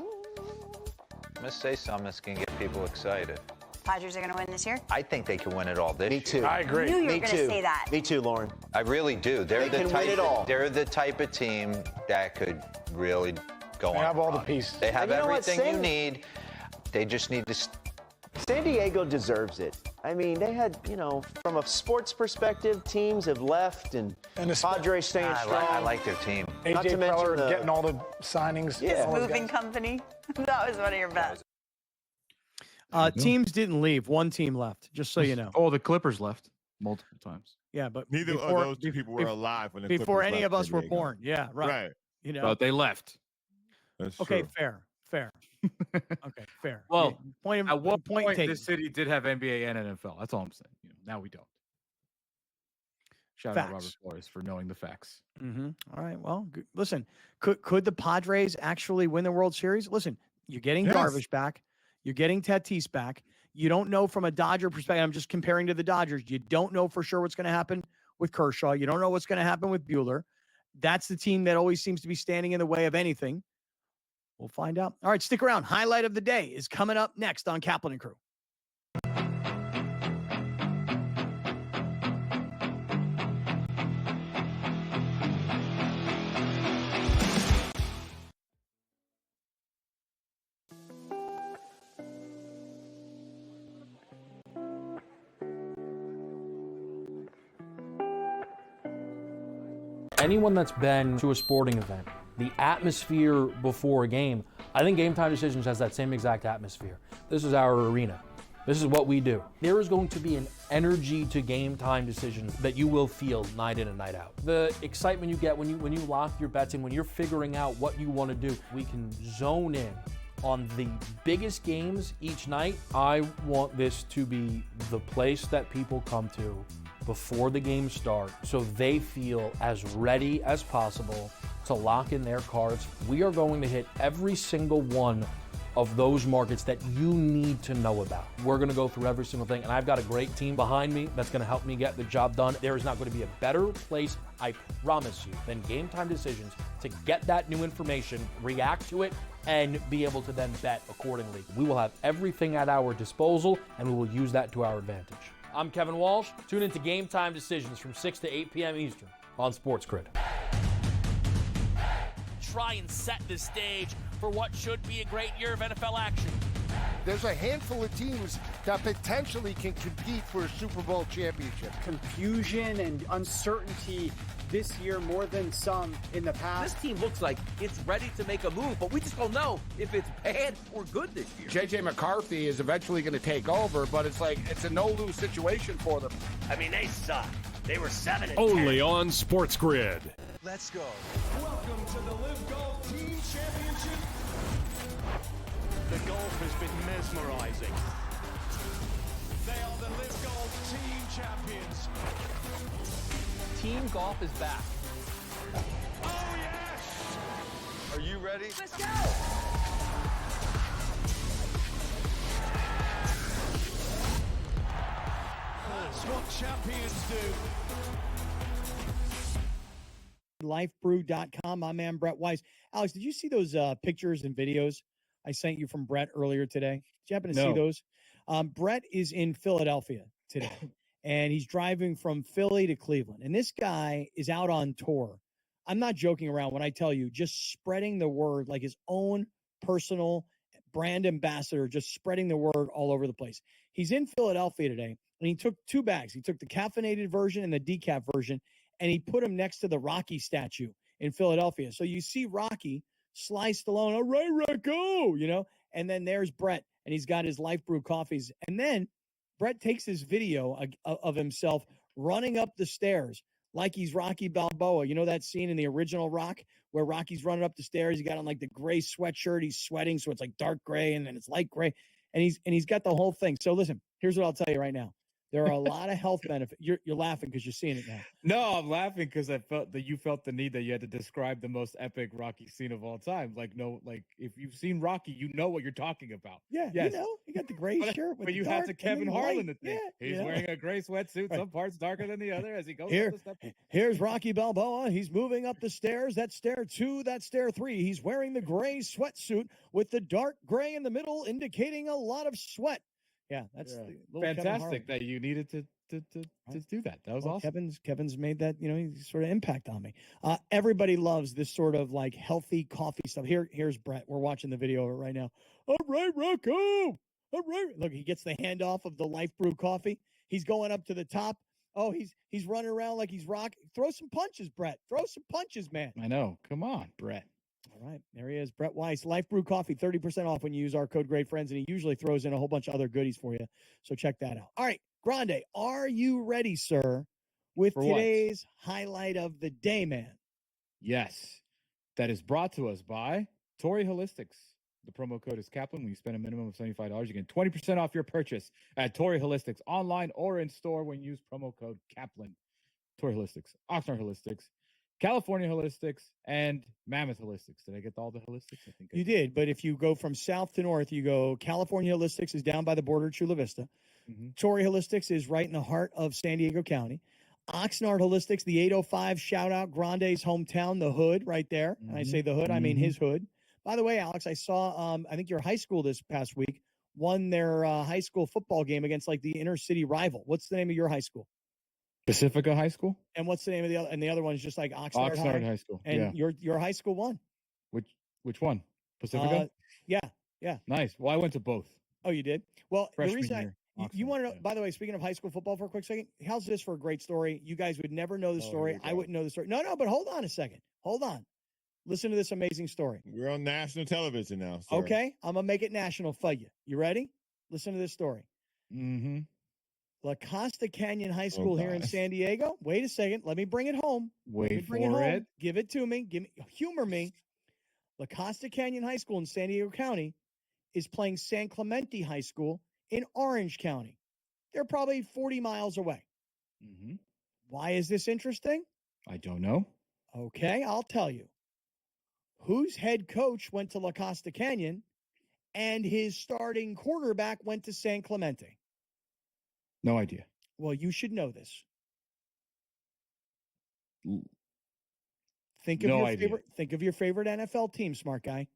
going to say something that's going to get people excited. Padres are going to win this year? I think they can win it all this year. Me too. I agree. I knew you were going to say that. Me too, Lauren. I really do. They're They can win it all. They're the type of team that could really go on. They have a all the run. pieces. They have And you know what, everything you need. They just need to. San Diego deserves it. I mean, they had, from a sports perspective, teams have left and the Padres staying strong. I like their team. Not to AJ mention Preller getting all the signings. Yeah. all those Moving guys. company. That was one of your best. Teams didn't leave. One team left, just so you know. Oh, the Clippers left multiple times. Yeah, but Neither of those two people were alive when the before Clippers any left of us San were Diego. born. Yeah, right. But they left. That's Okay, true. fair. Okay, fair. Well, point at one point, taken. this city did have NBA and NFL. That's all I'm saying. Now we don't. Shout out Robert Facts. Flores for knowing the facts. All right. Well, listen, could the Padres actually win the World Series? Listen, you're getting Yes. Darvish back. You're getting Tatis back. You don't know from a Dodger perspective. I'm just comparing to the Dodgers. You don't know for sure what's going to happen with Kershaw. You don't know what's going to happen with Buehler. That's the team that always seems to be standing in the way of anything. We'll find out. All right, stick around. Highlight of the day is coming up next on Kaplan and Crew. Anyone that's been to a sporting event, the atmosphere before a game, I think Game Time Decisions has that same exact atmosphere. This is our arena. This is what we do. There is going to be an energy to Game Time Decisions that you will feel night in and night out. The excitement you get when you lock your bets in, when you're figuring out what you want to do, we can zone in on the biggest games each night. I want this to be the place that people come to before the game starts so they feel as ready as possible to lock in their cards. We are going to hit every single one of those markets that you need to know about. We're gonna go through every single thing, and I've got a great team behind me that's gonna help me get the job done. There is not gonna be a better place, I promise you, than Game Time Decisions to get that new information, react to it, and be able to then bet accordingly. We will have everything at our disposal, and we will use that to our advantage. I'm Kevin Walsh. Tune into Game Time Decisions from 6 to 8 p.m. Eastern on SportsGrid. Try and set the stage for what should be a great year of NFL action. There's a handful of teams that potentially can compete for a Super Bowl championship. Confusion and uncertainty this year more than some in the past. This team looks like it's ready to make a move, but we just don't know if it's bad or good this year. J.J. McCarthy is eventually going to take over, but it's a no-lose situation for them. I mean, they suck. They were 7-10. Only on SportsGrid. Let's go. Welcome to the Live Golf Team Championship. The golf has been mesmerizing. They are the Live Golf Team Champions. Team golf is back. Oh, yes! Are you ready? Let's go! That's what champions do. Lifebrew.com. My man, Brett Weiss. Alex, did you see those pictures and videos I sent you from Brett earlier today? Did you happen to see those? Brett is in Philadelphia today, and he's driving from Philly to Cleveland. And this guy is out on tour. I'm not joking around when I tell you, just spreading the word like his own personal brand ambassador, just spreading the word all over the place. He's in Philadelphia today, and he took 2 bags. He took the caffeinated version and the decaf version, and he put them next to the Rocky statue in Philadelphia. So you see Rocky sliced alone, all right, Rocco, and then there's Brett, and he's got his Life Brew coffees. And then Brett takes his video of himself running up the stairs like he's Rocky Balboa. You know that scene in the original Rock where Rocky's running up the stairs? He got on like the gray sweatshirt. He's sweating, so it's like dark gray, and then it's light gray. And he's got the whole thing. So listen, here's what I'll tell you right now. There are a lot of health benefits. You're laughing because you're seeing it now. No, I'm laughing because I felt that you felt the need that you had to describe the most epic Rocky scene of all time. Like if you've seen Rocky, you know what you're talking about. Yeah, yes. You got the gray shirt. But you had to Kevin Harlan the thing. Yeah, he's wearing a gray sweatsuit, some parts darker than the other as he goes up the steps. Here's Rocky Balboa. He's moving up the stairs. That's stair 2, that's stair 3. He's wearing the gray sweatsuit with the dark gray in the middle, indicating a lot of sweat. Yeah, that's fantastic that you needed to do that. That was awesome. Kevin's made that, sort of impact on me. Everybody loves this sort of like healthy coffee stuff. Here's Brett. We're watching the video of it right now. All right, Rocco. All right. Look, he gets the handoff of the Life Brew coffee. He's going up to the top. Oh, he's running around like he's Rock. Throw some punches, Brett. Throw some punches, man. I know. Come on, Brett. All right, there he is, Brett Weiss. Life Brew Coffee, 30% off when you use our code Great Friends, and he usually throws in a whole bunch of other goodies for you. So check that out. All right, Grande, are you ready, sir, with today's highlight of the day, man? Yes, that is brought to us by Torrey Holistics. The promo code is Kaplan. When you spend a minimum of $75, you get 20% off your purchase at Torrey Holistics, online or in store when you use promo code Kaplan. Torrey Holistics, Oxnard Holistics, California Holistics, and Mammoth Holistics. Did I get all the holistics? I think you did. But if you go from south to north, you go California Holistics is down by the border of Chula Vista. Torrey Holistics is right in the heart of San Diego County. Oxnard Holistics, the 805 shout out, Grande's hometown, the hood right there. And I say the hood, I mean his hood. By the way, Alex, I saw, I think your high school this past week won their high school football game against like the inner city rival. What's the name of your high school? Pacifica High School. And what's the name of the other? And the other one is just like Oxnard High School. And your high school won. Which one? Pacifica? Yeah. Nice. Well, I went to both. Oh, you did? Well, freshman the reason year, you want to know, by the way, speaking of high school football for a quick second, how's this for a great story? You guys would never know the story. I wouldn't know the story. No, but hold on a second. Hold on. Listen to this amazing story. We're on national television now. Sir. Okay. I'm going to make it national for you. You ready? Listen to this story. La Costa Canyon High School here in San Diego. Wait a second. Let me bring it home. Wait for it. Give it to me. Humor me. La Costa Canyon High School in San Diego County is playing San Clemente High School in Orange County. They're probably 40 miles away. Mm-hmm. Why is this interesting? I don't know. Okay, I'll tell you. Whose head coach went to La Costa Canyon and his starting quarterback went to San Clemente? No idea. Well, you should know this. Think of No your idea. favorite NFL team, smart guy.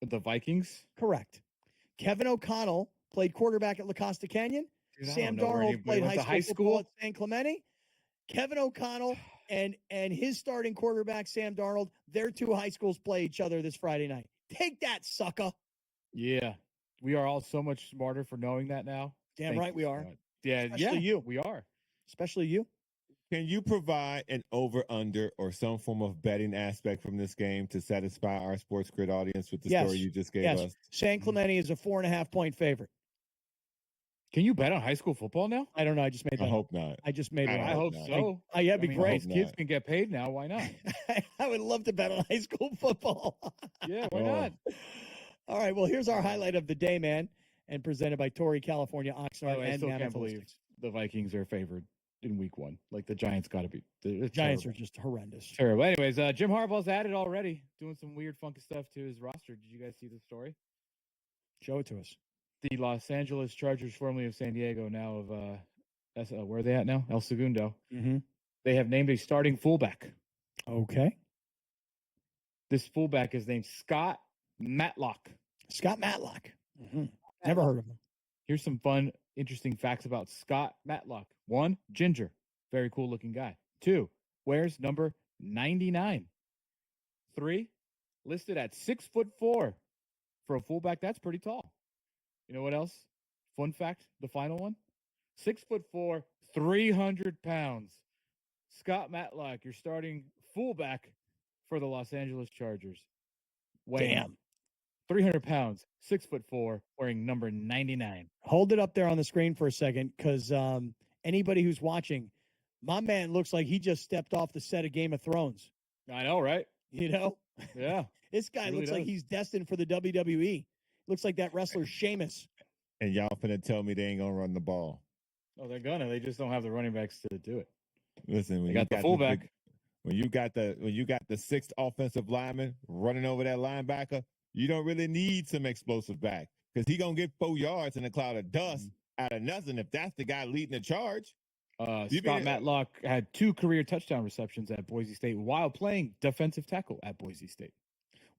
The Vikings? Correct. Kevin O'Connell played quarterback at La Costa Canyon. Dude, I Sam don't know where Darnold anybody played went to high school at San Clemente. Kevin O'Connell and his starting quarterback, Sam Darnold, their two high schools play each other this Friday night. Take that, sucker. Yeah. We are all so much smarter for knowing that now. Damn Thank right you, we are. Scott. Yeah, Especially you. We are. Especially you. Can you provide an over-under or some form of betting aspect from this game to satisfy our Sports Grid audience with the story you just gave us? San Clemente is a 4.5-point favorite. Can you bet on high school football now? I don't know. I just made that. I hope not. I just made it. I hope so. That'd be great. Kids can get paid now. Why not? I would love to bet on high school football. Yeah, why not? All right. Well, here's our highlight of the day, man, and presented by Torrey, California, Oxnard, I and still can't Mammoth believe Listings. the Vikings are favored in week 1. Like the Giants got to be. The Giants are just horrendous. Terrible. Anyways, Jim Harbaugh's at it already, doing some weird, funky stuff to his roster. Did you guys see the story? Show it to us. The Los Angeles Chargers, formerly of San Diego, now of where are they at now? El Segundo. Mm-hmm. They have named a starting fullback. Okay. This fullback is named Scott Matlock. Scott Matlock. Mm-hmm. Never heard of him. Here's some fun, interesting facts about Scott Matlock. 1, ginger. Very cool looking guy. 2, wears number 99. 3, listed at 6'4". For a fullback, that's pretty tall. You know what else? Fun fact, the final one. 6'4", 300 pounds. Scott Matlock, your starting fullback for the Los Angeles Chargers. Damn. 300 pounds, 6'4", wearing number 99. Hold it up there on the screen for a second, because anybody who's watching, my man looks like he just stepped off the set of Game of Thrones. I know, right? You know? Yeah. This guy really looks like does. he's destined for the WWE. Looks like that wrestler Sheamus. And y'all finna tell me they ain't gonna run the ball. Oh, they're gonna. They just don't have the running backs to do it. Listen, when They got the fullback. when you got the sixth offensive lineman running over that linebacker, you don't really need some explosive back because he gonna get 4 yards in a cloud of dust out of nothing if that's the guy leading the charge. Scott Matlock had 2 career touchdown receptions at Boise State while playing defensive tackle at Boise State.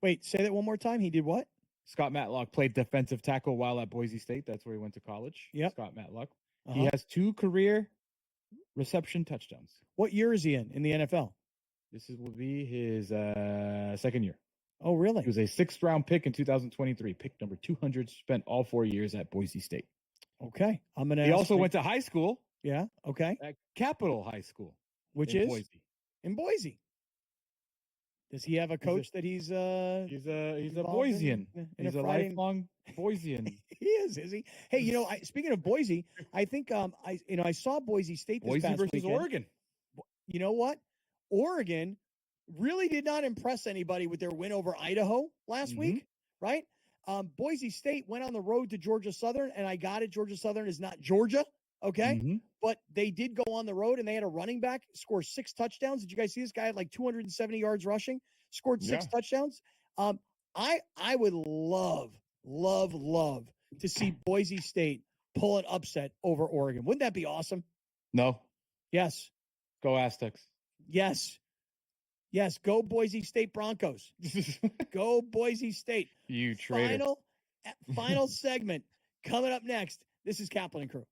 Wait, say that one more time. He did what? Scott Matlock played defensive tackle while at Boise State. That's where he went to college. Yep. Scott Matlock. He has 2 career reception touchdowns. What year is he in the NFL? Will be his second year. Oh, really? He was a 6th round pick in 2023, pick number 200, spent all 4 years at Boise State. Okay. I'm going to He also went to high school. Yeah. Okay. At Capitol High School. Which in is? Boise. In Boise. Does he have a coach that he's He's a involved Boisean. in He's a Friday- lifelong Boisean. He is he? Hey, speaking of Boise, I think I saw Boise State this Boise past versus weekend. Oregon. You know what? Oregon really did not impress anybody with their win over Idaho last week, right? Boise State went on the road to Georgia Southern, and I got it. Georgia Southern is not Georgia, okay? But they did go on the road, and they had a running back score 6 touchdowns. Did you guys see this guy had like 270 yards rushing, scored 6 touchdowns? I would love to see Boise State pull an upset over Oregon. Wouldn't that be awesome? No. Yes. Go Aztecs. Yes. Yes. Go Boise State Broncos. Go Boise State. You traitor. Final segment coming up next. This is Kaplan and Crew.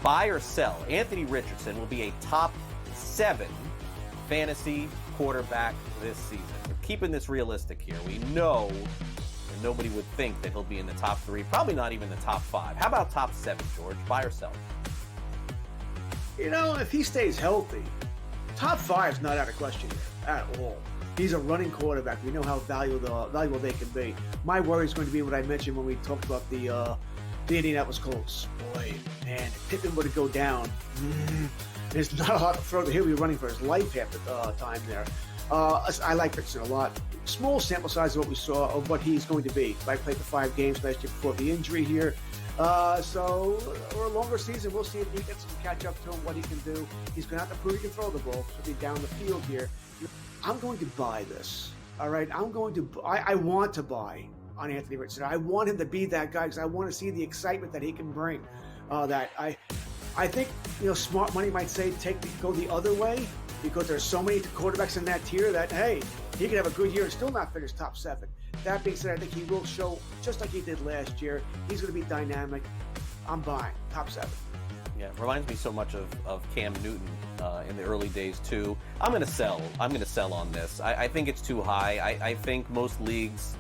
Buy or sell, Anthony Richardson will be a top 7 fantasy quarterback this season. We're keeping this realistic here. We know that nobody would think that he'll be in the top 3, probably not even the top 5. How about top 7, George? Buy or sell? If he stays healthy, top 5 is not out of question here at all. He's a running quarterback. We know how valuable they can be. My worry is going to be what I mentioned when we talked about the Indianapolis Colts. Boy, man, if Pittman were to go down, there's not a lot to throw. He'll be running for his life half the time there. I like Pittman a lot. Small sample size of what we saw of what he's going to be. I played the 5 games last year before the injury here. So over a longer season, we'll see if he gets to catch up to him, what he can do. He's going to have to prove he can throw the ball. So he'll be down the field here. I'm going to buy this. All right, I want to buy on Anthony Richardson. I want him to be that guy because I want to see the excitement that he can bring. I think smart money might say go the other way because there's so many quarterbacks in that tier that hey, he could have a good year and still not finish top 7. That being said, I think he will show just like he did last year. He's going to be dynamic. I'm buying top 7. Yeah, it reminds me so much of Cam Newton in the early days too. I'm going to sell on this. I think it's too high. I think most leagues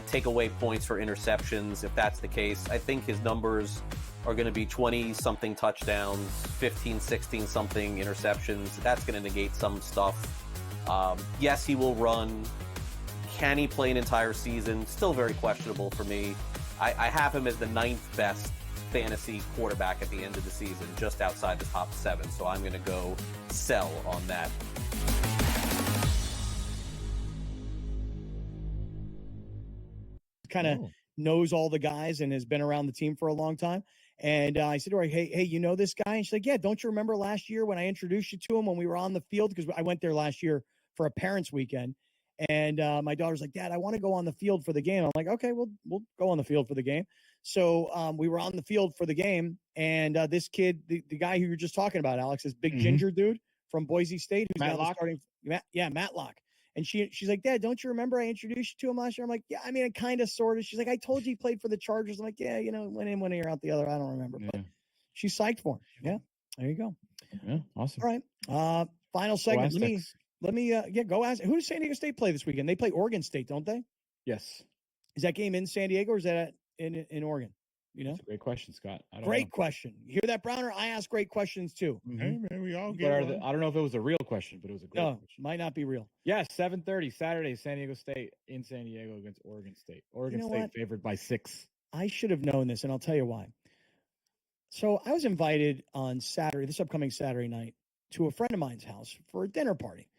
take away points for interceptions. If that's the case, I think his numbers are going to be 20-something touchdowns, 15, 16-something interceptions. That's going to negate some stuff. Yes, he will run. Can he play an entire season? Still very questionable for me. I have him as the 9th best fantasy quarterback at the end of the season, just outside the top 7. So I'm going to go sell on that. Kind of knows all the guys and has been around the team for a long time. And I said to her, hey, you know this guy? And she's like, yeah, don't you remember last year when I introduced you to him when we were on the field? Because I went there last year for a parents' weekend. And my daughter's like, Dad, I want to go on the field for the game. I'm like, okay, we'll go on the field for the game. So we were on the field for the game. And this kid, the guy who you were just talking about, Alex, this big ginger dude from Boise State, who's now starting. Matlock. And she's like, Dad, don't you remember I introduced you to him last year? I'm like, yeah, I mean, kind of, sort of. She's like, I told you he played for the Chargers. I'm like, yeah, went in one ear, out the other. I don't remember. Yeah. But she's psyched for him. Yeah, there you go. Yeah, awesome. All right. Final segment. Let me go ask. Who does San Diego State play this weekend? They play Oregon State, don't they? Yes. Is that game in San Diego or is that in Oregon? That's a great question, Scott. I don't great know. Question. You hear that, Browner? I ask great questions too. Mm-hmm. Hey, man, we all But get I don't know if it was a real question, but it was a great question. Might not be real. Yes, 7:30 Saturday, San Diego State in San Diego against Oregon State. Oregon State favored by 6. I should have known this, and I'll tell you why. So I was invited on this upcoming Saturday night, to a friend of mine's house for a dinner party.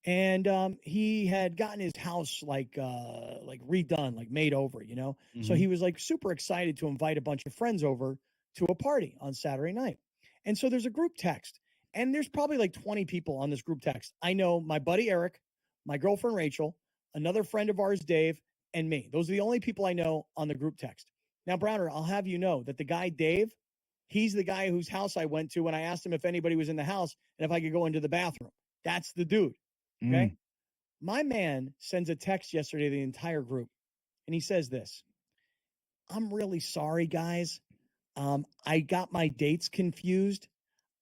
And he had gotten his house like redone, like made over, Mm-hmm. So he was like super excited to invite a bunch of friends over to a party on Saturday night. And so there's a group text, and there's probably like 20 people on this group text. I know my buddy Eric, my girlfriend Rachel, another friend of ours, Dave, and me. Those are the only people I know on the group text. Now, Browner, I'll have you know that the guy Dave, he's the guy whose house I went to when I asked him if anybody was in the house and if I could go into the bathroom. That's the dude. Okay. My man sends a text yesterday to the entire group, and he says this: I'm really sorry, guys. I got my dates confused.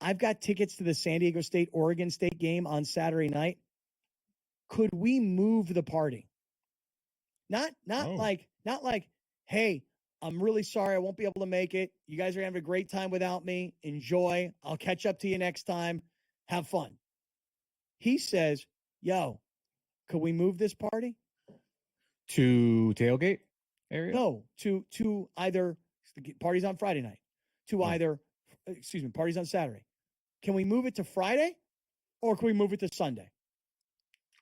I've got tickets to the San Diego State, Oregon State game on Saturday night. Could we move the party? Not like, hey, I'm really sorry. I won't be able to make it. You guys are having a great time without me. Enjoy. I'll catch up to you next time. Have fun. He says, yo, could we move this party to tailgate area? No, to either parties on Friday night, parties on Saturday. Can we move it to Friday, or can we move it to Sunday?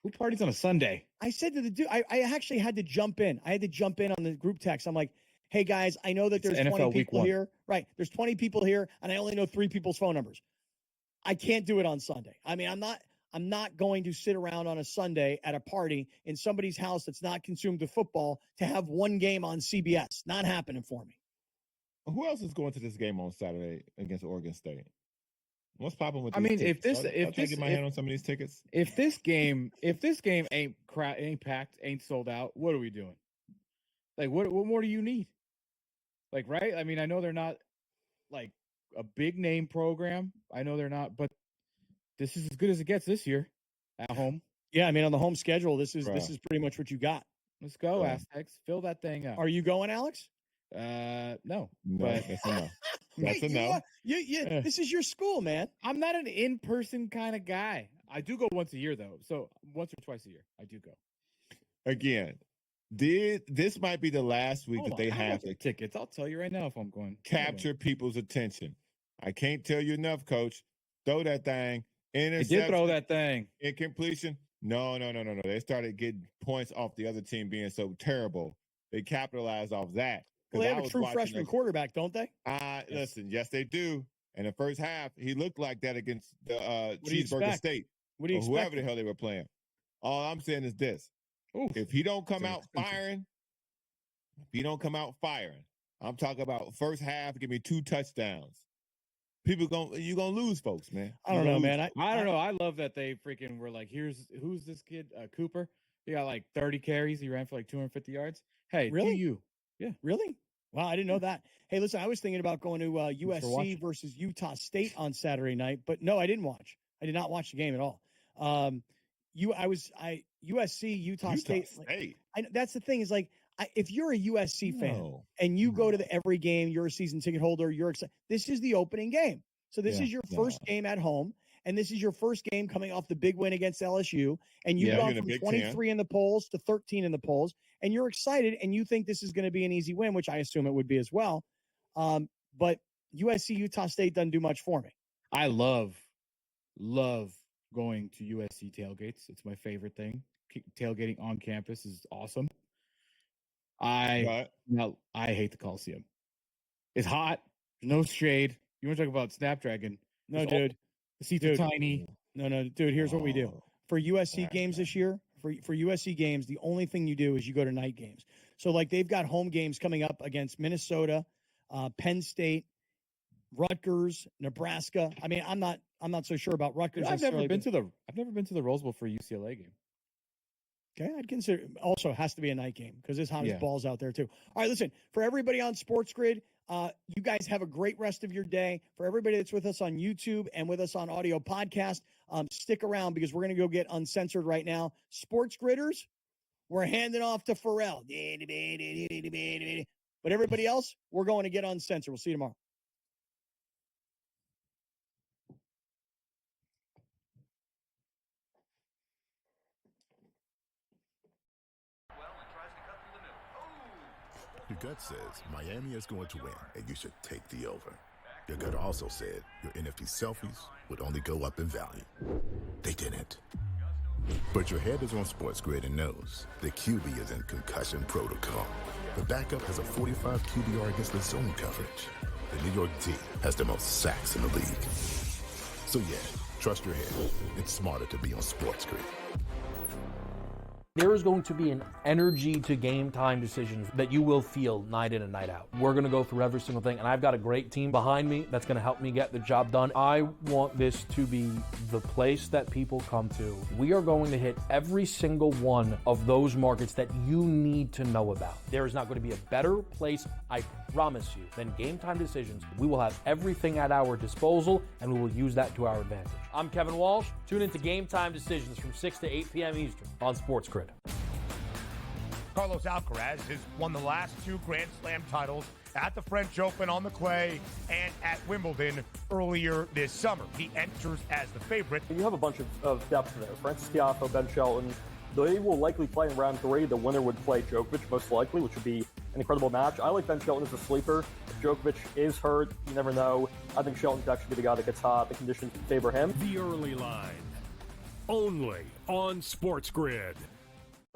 Who parties on a Sunday? I said to the dude, I actually had to jump in. I had to jump in on the group text. I'm like, hey guys, I know that there's 20 people here. Right. There's 20 people here, and I only know 3 people's phone numbers. I can't do it on Sunday. I mean, I'm not going to sit around on a Sunday at a party in somebody's house that's not consumed with football to have one game on CBS. Not happening for me. Who else is going to this game on Saturday against Oregon State? What's popping with? If this get my hand on some of these tickets. If this game ain't packed, ain't sold out, what are we doing? Like, what more do you need? Like, right? I mean, I know they're not like a big name program. I know they're not, but this is as good as it gets this year at home. Yeah, I mean, on the home schedule, this is pretty much what you got. Let's go, Aztecs. Fill that thing up. Are you going, Alex? No, but that's enough. That's enough. This is your school, man. I'm not an in-person kind of guy. I do go once a year though. So once or twice a year, I do go. Again, this might be the last week Hold that on, they I have got to tickets. I'll tell you right now if I'm going. capture people's attention. I can't tell you enough, Coach. Throw that thing. They Interception. did throw that thing. Incompletion. No. They started getting points off the other team being so terrible. They capitalized off that. Well, they have a true freshman quarterback, don't they? Listen, yes, they do. In the first half, he looked like that against the Cheeseburger State. What do you or expect? whoever the hell they were playing. All I'm saying is this. If he don't come out firing, I'm talking about first half, give me 2 touchdowns. You're gonna lose, folks, man. I don't know, man. I don't know. I love that they freaking were like, who's this kid, Cooper? He got like 30 carries. He ran for like 250 yards. Hey, Really? do you? Yeah. Really? Wow, I didn't know that. Hey, listen, I was thinking about going to USC versus Utah State on Saturday night, but no, I didn't watch. I did not watch the game at all. USC, Utah State. That's the thing is like, if you're a USC fan and you go to every game, you're a season ticket holder, you're excited. This is the opening game. So this is your first game at home, and this is your first game coming off the big win against LSU, and you've gone from 23 in the polls to 13 in the polls, and you're excited, and you think this is going to be an easy win, which I assume it would be as well. But USC, Utah State doesn't do much for me. I love going to USC tailgates. It's my favorite thing. Tailgating on campus is awesome. I hate the Coliseum. It's hot. No shade. You want to talk about Snapdragon? No, dude. The seats are tiny. No, dude. Here's what we do for USC games this year. For USC games, the only thing you do is you go to night games. So like they've got home games coming up against Minnesota, Penn State, Rutgers, Nebraska. I mean, I'm not so sure about Rutgers. I've never been to the Rose Bowl for a UCLA game. Okay, I'd consider also has to be a night game because it's hot as Yeah. balls out there too. All right, listen, for everybody on SportsGrid, you guys have a great rest of your day. For everybody that's with us on YouTube and with us on audio podcast, stick around because we're going to go get uncensored right now. SportsGridders, we're handing off to Pharrell. But everybody else, we're going to get uncensored. We'll see you tomorrow. Your gut says Miami is going to win, and you should take the over. Your gut also said your NFT selfies would only go up in value. They didn't. But your head is on SportsGrid and knows the QB is in concussion protocol. The backup has a 45 QBR against the zone coverage. The New York D has the most sacks in the league. So yeah, trust your head. It's smarter to be on SportsGrid. There is going to be an energy to game time decisions that you will feel night in and night out. We're going to go through every single thing, and I've got a great team behind me that's going to help me get the job done. I want this to be the place that people come to. We are going to hit every single one of those markets that you need to know about. There is not going to be a better place, I promise you, than Game Time Decisions. We will have everything at our disposal, and we will use that to our advantage. I'm Kevin Walsh. Tune into Game Time Decisions from 6 to 8 p.m. Eastern on SportsGrid. Carlos Alcaraz has won the last 2 Grand Slam titles at the French Open on the clay and at Wimbledon earlier this summer. He enters as the favorite. You have a bunch of depth there. Francis Tiafoe, Ben Shelton. They will likely play in round 3. The winner would play Djokovic, most likely, which would be an incredible match. I like Ben Shelton as a sleeper. If Djokovic is hurt, you never know. I think Shelton could actually be the guy that gets hot. The conditions favor him. The early line, only on SportsGrid.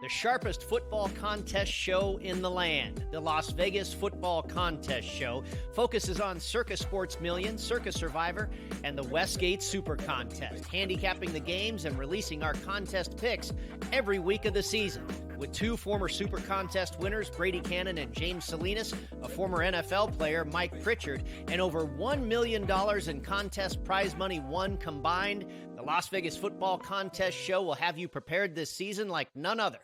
The sharpest football contest show in the land, the Las Vegas Football Contest Show, focuses on Circus Sports Million, Circus Survivor, and the Westgate Super Contest, handicapping the games and releasing our contest picks every week of the season. With 2 former Super Contest winners, Brady Cannon and James Salinas, a former NFL player, Mike Pritchard, and over $1 million in contest prize money won combined, the Las Vegas Football Contest Show will have you prepared this season like none other.